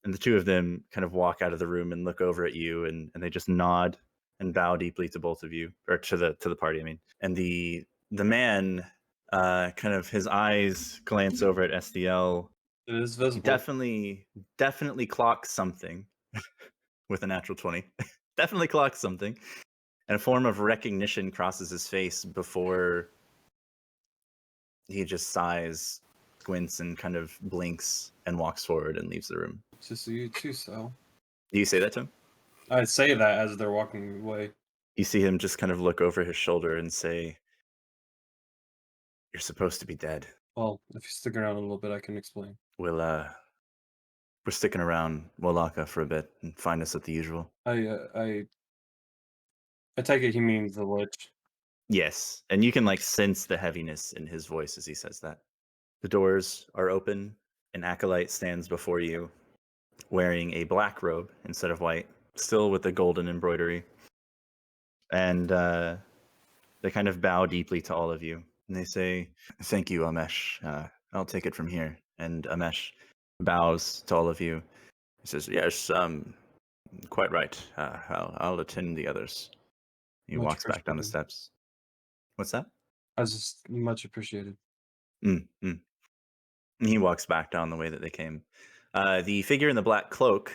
A: And the two of them kind of walk out of the room and look over at you, and they just nod and bow deeply to both of you, or to the party, I mean. And the man, kind of his eyes glance over at SDL.
C: It is
A: He
C: visible.
A: definitely clocks something with a natural 20. Definitely clocks something. And a form of recognition crosses his face before he just sighs, squints, and kind of blinks and walks forward and leaves the room.
C: Just you too, Sal.
A: Do you say that to him?
C: I say that as they're walking away.
A: You see him just kind of look over his shoulder and say, "You're supposed to be dead.
C: Well, if you stick around a little bit, I can explain.
A: We're sticking around Walaka for a bit and find us at the usual."
C: I take it he means the lich.
A: Yes, and you can like sense the heaviness in his voice as he says that. The doors are open. An acolyte stands before you, wearing a black robe instead of white, still with the golden embroidery. And they kind of bow deeply to all of you. and they say, "Thank you, Amesh. I'll take it from here." And Amesh bows to all of you. He says, "Yes, quite right. I'll attend the others." He
C: Much
A: walks back down the
C: appreciated.
A: steps. What's that?
C: I just much appreciated.
A: Mm. He walks back down the way that they came. The figure in the black cloak,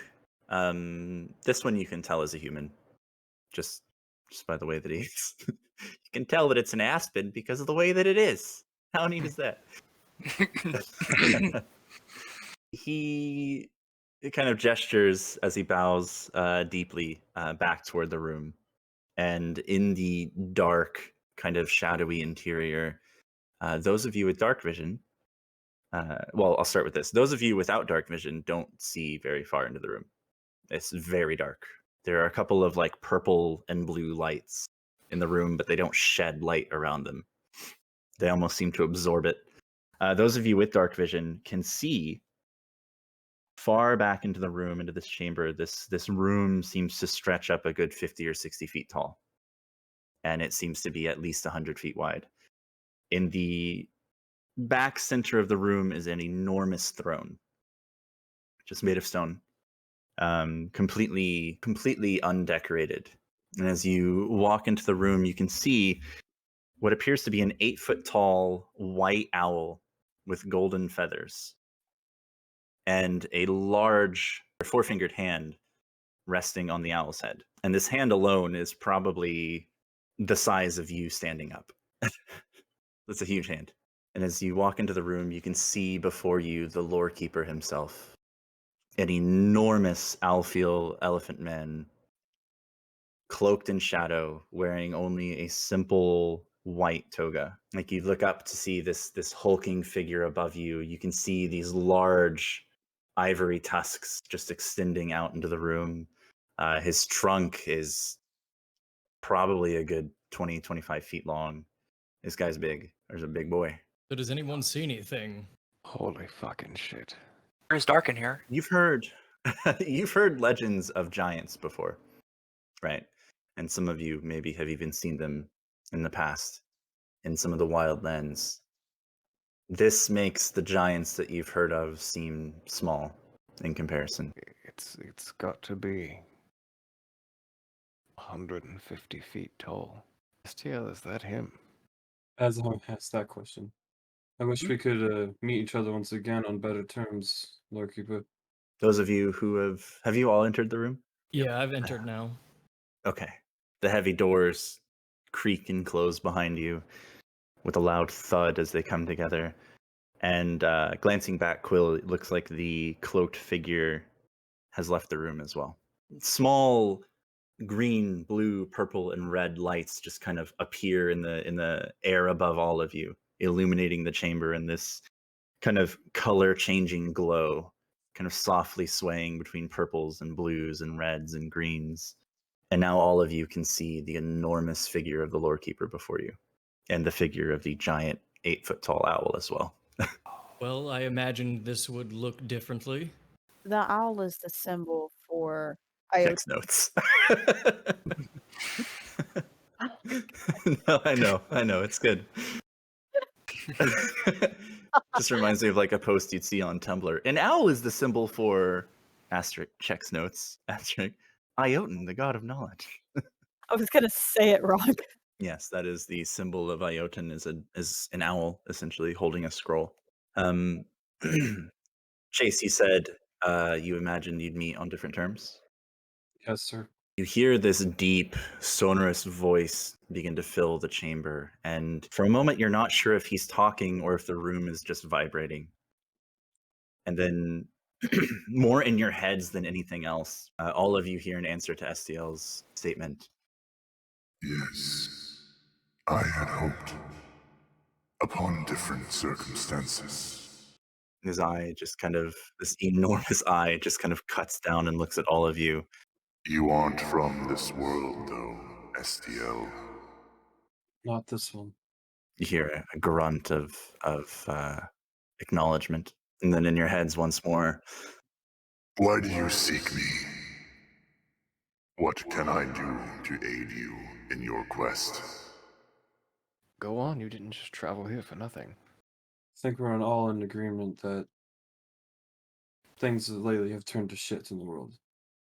A: this one you can tell is a human, just by the way that he is. You can tell that it's an aspen because of the way that it is. How neat is that? He kind of gestures as he bows deeply back toward the room. And in the dark, kind of shadowy interior, those of you with dark vision, well, I'll start with this. Those of you without dark vision don't see very far into the room. It's very dark. There are a couple of like purple and blue lights in the room, but they don't shed light around them. They almost seem to absorb it. Those of you with dark vision can see far back into the room, into this chamber. This room seems to stretch up a good 50 or 60 feet tall, and it seems to be at least 100 feet wide. In the back center of the room is an enormous throne, just made of stone, completely undecorated. And as you walk into the room, you can see what appears to be an 8-foot tall white owl with golden feathers and a large 4-fingered hand resting on the owl's head. And this hand alone is probably the size of you standing up. That's a huge hand. And as you walk into the room, you can see before you the Lorekeeper himself, an enormous alfeel elephant man, cloaked in shadow, wearing only a simple white toga. Like you look up to see this hulking figure above you. You can see these large ivory tusks just extending out into the room. His trunk is probably a good 20, 25 feet long. This guy's big. There's a big boy.
D: So does anyone see anything?
J: Holy fucking shit.
E: It's dark in here.
A: You've heard legends of giants before, right? And some of you maybe have even seen them in the past in some of the wild lands. This makes the giants that you've heard of seem small in comparison.
J: It's got to be 150 feet tall. STL, is that him?
C: As I asked that question, I wish we could meet each other once again on better terms, Lorekeeper.
A: Those of you who have you all entered the room?
D: Yeah, I've entered now.
A: Okay. The heavy doors creak and close behind you with a loud thud as they come together. And glancing back, Quill, it looks like the cloaked figure has left the room as well. Small green, blue, purple, and red lights just kind of appear in the air above all of you, illuminating the chamber in this kind of color-changing glow, kind of softly swaying between purples and blues and reds and greens. And now all of you can see the enormous figure of the Lorekeeper before you, and the figure of the giant 8-foot-tall owl as well.
D: Well, I imagined this would look differently.
B: The owl is the symbol for Iota.
A: Text notes. No, I know, it's good. Just reminds me of like a post you'd see on Tumblr. An owl is the symbol for asterisk checks notes asterisk Iotan, the god of knowledge.
B: I was gonna say it wrong.
A: Yes, that is the symbol of Iotan, is an owl essentially holding a scroll. Chase, you said you imagined you'd meet on different terms.
C: Yes, sir.
A: You hear this deep, sonorous voice begin to fill the chamber, and for a moment you're not sure if he's talking or if the room is just vibrating. And then, more in your heads than anything else, all of you hear an answer to STL's statement.
K: Yes, I had hoped upon different circumstances.
A: His eye just kind of, this enormous eye just kind of cuts down and looks at all of you.
K: You aren't from this world, though, STL.
C: Not this one.
A: You hear a grunt of acknowledgement, and then in your heads once more.
K: Why do you seek me? What can I do to aid you in your quest?
J: Go on, you didn't just travel here for nothing.
C: I think we're all in agreement that things lately have turned to shit in the world.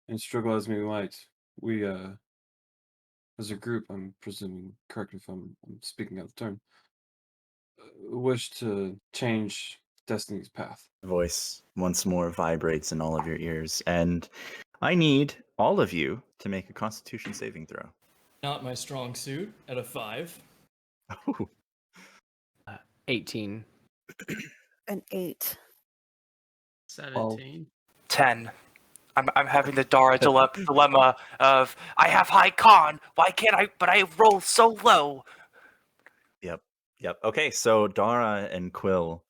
C: And struggle as we might, we, as a group, I'm presuming, correct me if I'm speaking out of turn, wish to change Destiny's path.
A: The voice once more vibrates in all of your ears, and I need all of you to make a Constitution saving throw.
D: Not my strong suit at a 5.
A: Oh,
F: 18.
B: An 8.
G: 17.
E: 10. I'm having the Dara dilemma of I have high con. Why can't I? But I roll so low.
A: Yep. Okay, so Dara and Quill,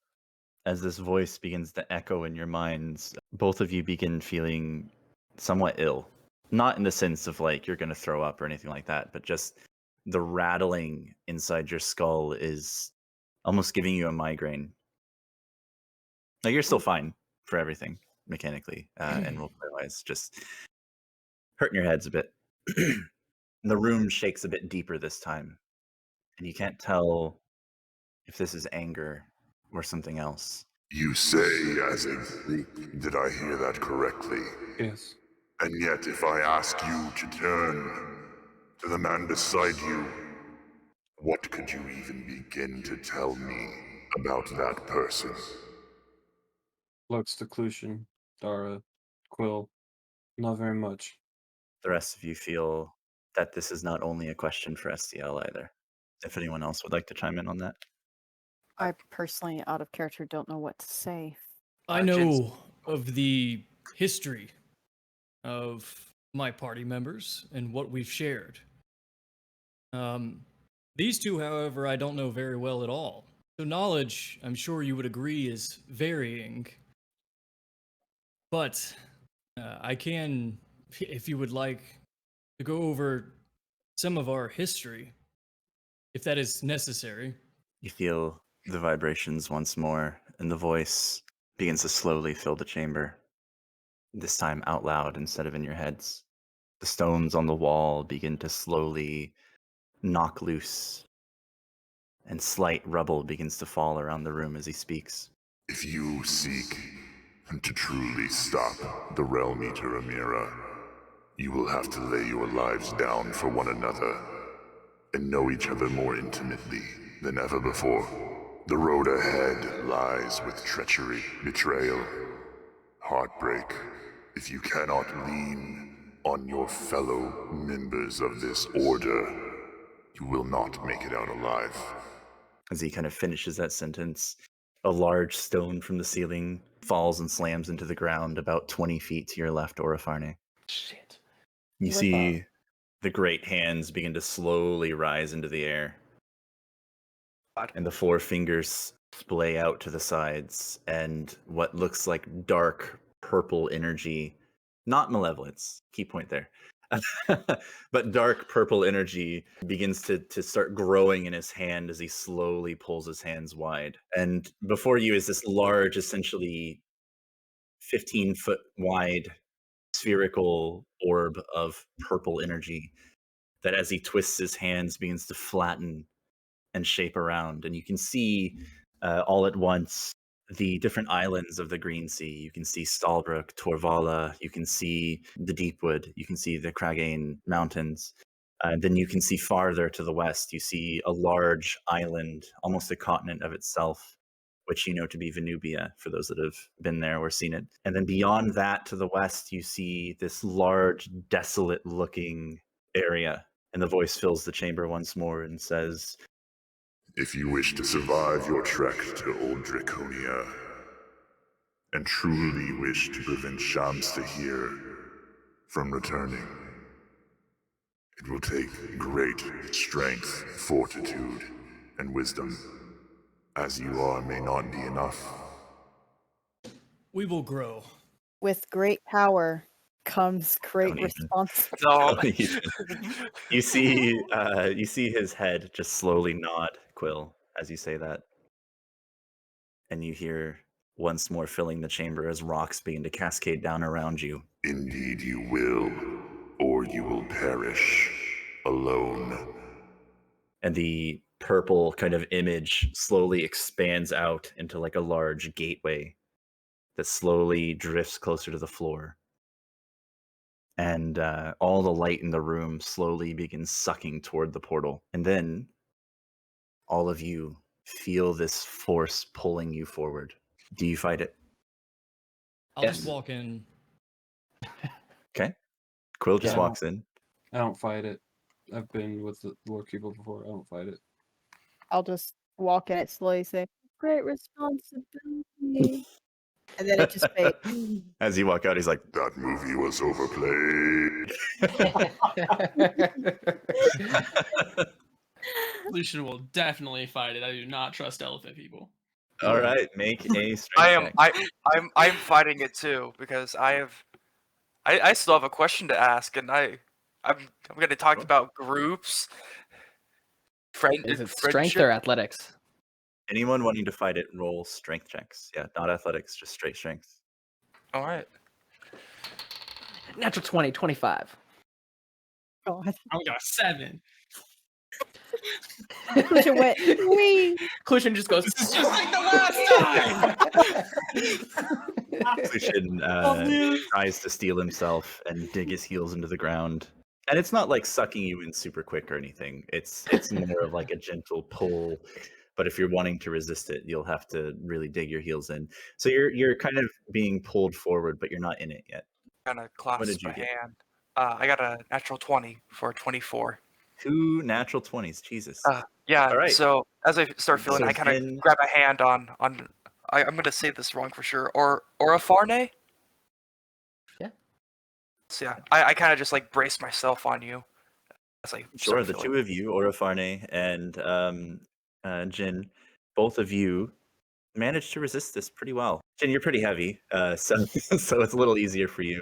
A: as this voice begins to echo in your minds, both of you begin feeling somewhat ill. Not in the sense of like you're going to throw up or anything like that, but just the rattling inside your skull is almost giving you a migraine. Like you're still fine for everything mechanically and roleplay wise, just hurting your heads a bit. The room shakes a bit deeper this time, and you can't tell if this is anger or something else.
K: You say as a group, did I hear that correctly?
C: Yes.
K: And yet if I ask you to turn to the man beside you, what could you even begin to tell me about that person?
C: Lux, Declusion, Dara, Quill, not very much.
A: The rest of you feel that this is not only a question for STL either. If anyone else would like to chime in on that.
B: I personally, out of character, don't know what to say.
D: I know of the history of my party members and what we've shared. These two, however, I don't know very well at all. So knowledge, I'm sure you would agree, is varying. But I can, if you would like, to go over some of our history, if that is necessary.
A: You feel the vibrations once more, and the voice begins to slowly fill the chamber, this time out loud instead of in your heads. The stones on the wall begin to slowly knock loose, and slight rubble begins to fall around the room as he speaks.
K: If you seek to truly stop the Realm Eater Amira, you will have to lay your lives down for one another and know each other more intimately than ever before. The road ahead lies with treachery, betrayal, heartbreak. If you cannot lean on your fellow members of this order, you will not make it out alive.
A: As he kind of finishes that sentence, a large stone from the ceiling falls and slams into the ground about 20 feet to your left, Orifarne.
F: Shit.
A: You see the great hands begin to slowly rise into the air. And the 4 fingers splay out to the sides, and what looks like dark purple energy, not malevolence, key point there, but dark purple energy begins to start growing in his hand as he slowly pulls his hands wide. And before you is this large, essentially 15-foot wide spherical orb of purple energy that as he twists his hands begins to flatten and shape around, and you can see all at once the different islands of the Greensea. You can see Stalbrook, Torvala, you can see the Deepwood, you can see the Cragane Mountains. Then you can see farther to the west, you see a large island, almost a continent of itself, which you know to be Venubia, for those that have been there or seen it. And then beyond that to the west, you see this large, desolate-looking area. And the voice fills the chamber once more and says,
K: If you wish to survive your trek to Old Draconia, and truly wish to prevent Shams Tahir from returning, it will take great strength, fortitude, and wisdom. As you are may not be enough.
D: We will grow.
B: With great power comes great
A: Don't even.
B: responsibility.
E: No.
A: Don't even. You see his head just slowly nod, Quill, as you say that. And you hear once more filling the chamber as rocks begin to cascade down around you.
K: Indeed you will, or you will perish alone.
A: And the purple kind of image slowly expands out into like a large gateway that slowly drifts closer to the floor. And all the light in the room slowly begins sucking toward the portal. And then all of you feel this force pulling you forward. Do you fight it?
D: I'll just walk in.
A: Okay. Quill just
C: Yeah.
A: walks in.
C: I don't fight it. I've been with the Lorekeeper before. I don't fight it.
B: I'll just walk in it slowly, say, "Great responsibility," and then it just fades.
A: As you walk out, he's like,
K: That movie was overplayed.
H: Lucian will definitely fight it. I do not trust elephant people.
A: all right, make a strength
E: I am.
A: check.
E: I'm fighting it too because I still have a question to ask, and I'm going to talk about groups.
F: Is it strength or athletics?
A: Anyone wanting to fight it, roll strength checks. Yeah, not athletics, just straight strength.
E: All right.
F: Natural 20, 25.
B: God.
H: I got 7.
B: Cushion went, "Wee."
F: Cushion just goes.
H: This is just like the last time.
A: Lucian tries to steel himself and dig his heels into the ground. And it's not like sucking you in super quick or anything. It's more of like a gentle pull. But if you're wanting to resist it, you'll have to really dig your heels in. So you're kind of being pulled forward, but you're not in it yet.
E: Kind of
A: What
E: clasp
A: did you
E: my
A: get?
E: hand. I got a natural 20 for 24.
A: 2 natural 20s. Jesus.
E: Yeah.
A: All right.
E: So as I start feeling,
A: So
E: I kind
A: then-
E: of grab a hand on. I'm going to say this wrong for sure. Or a Farne.
F: Yeah.
E: So yeah, I kind of just like brace myself on you. As I
A: Sure,
E: start
A: the
E: feeling.
A: two of you, Orofarne and Jin, both of you managed to resist this pretty well. Jin, you're pretty heavy, so so it's a little easier for you.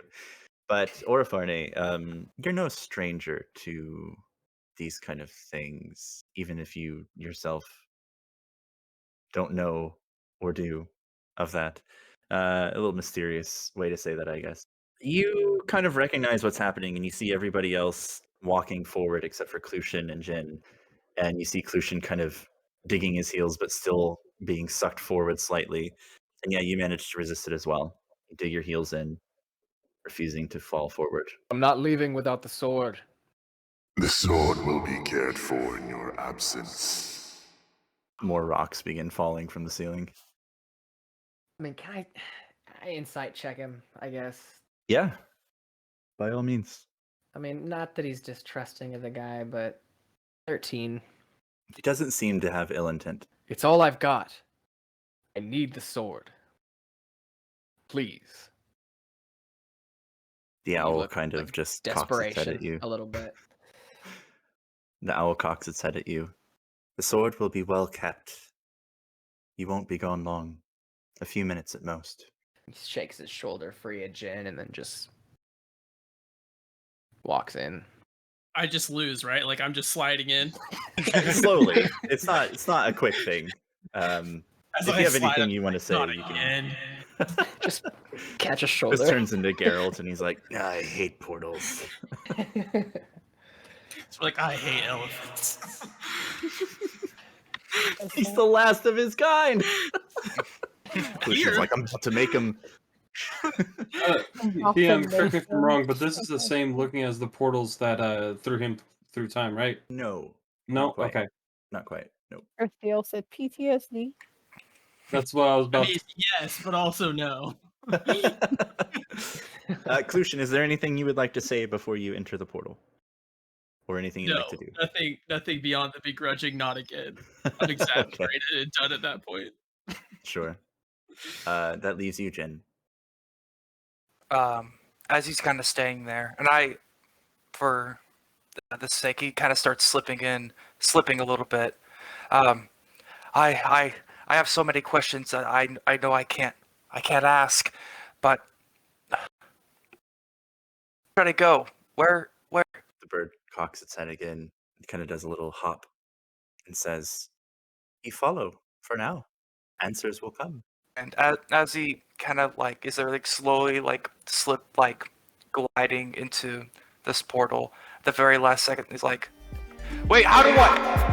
A: But Orofarne, you're no stranger to these kind of things, even if you yourself don't know or do of that. A little mysterious way to say that, I guess. You kind of recognize what's happening, and you see everybody else walking forward except for Clushin and Jin. And you see Clushin kind of digging his heels, but still being sucked forward slightly. And yeah, you managed to resist it as well. You dig your heels in, refusing to fall forward.
F: I'm not leaving without the sword.
K: The sword will be cared for in your absence.
A: More rocks begin falling from the ceiling.
F: I mean, can I insight check him, I guess?
A: Yeah, by all means.
F: I mean, not that he's distrusting of the guy, but 13.
A: He doesn't seem to have ill intent.
F: It's all I've got. I need the sword. Please.
A: The
F: You
A: owl
F: look
A: kind of
F: like
A: just cocks its head
F: Desperation,
A: at you.
F: a little bit.
A: The owl cocks its head at you. The sword will be well kept. You won't be gone long. A few minutes at most.
F: He shakes his shoulder free of Jin and then just walks in.
H: I just lose, right? Like I'm just sliding in.
A: Slowly. It's not a quick thing.
H: As
A: If
H: I
A: you have
H: slide
A: anything
H: up,
A: you want to say,
H: not
A: you can.
H: again.
F: Just catch a shoulder.
A: This turns into Geralt, and he's like, I hate portals.
H: It's like I hate elephants.
A: He's the last of his kind. Clushin's
H: Here.
A: like, I'm about to make him.
C: DM, correct me if I'm wrong, but this is the same looking as the portals that threw him through time, right?
A: No.
C: No?
A: Not quite.
C: Okay.
A: Not quite. Nope.
B: Earthdale said PTSD.
C: That's what I was
H: I
C: about
H: mean, yes, but also no.
A: Clushin, is there anything you would like to say before you enter the portal? Or anything you'd
H: No,
A: like to do?
H: nothing beyond the begrudging not again. I'm exasperated and done at that point.
A: Sure. That leaves you, Jin.
E: As he's kind of staying there, and I, for the sake, he kind of starts slipping a little bit. I have so many questions that I know I can't ask, but where did I go? Where?
A: The bird cocks its head again. It kind of does a little hop and says, You follow for now. Answers will come.
E: And as he kind of like is there like slowly like gliding into this portal, at the very last second he's like, wait, how do I?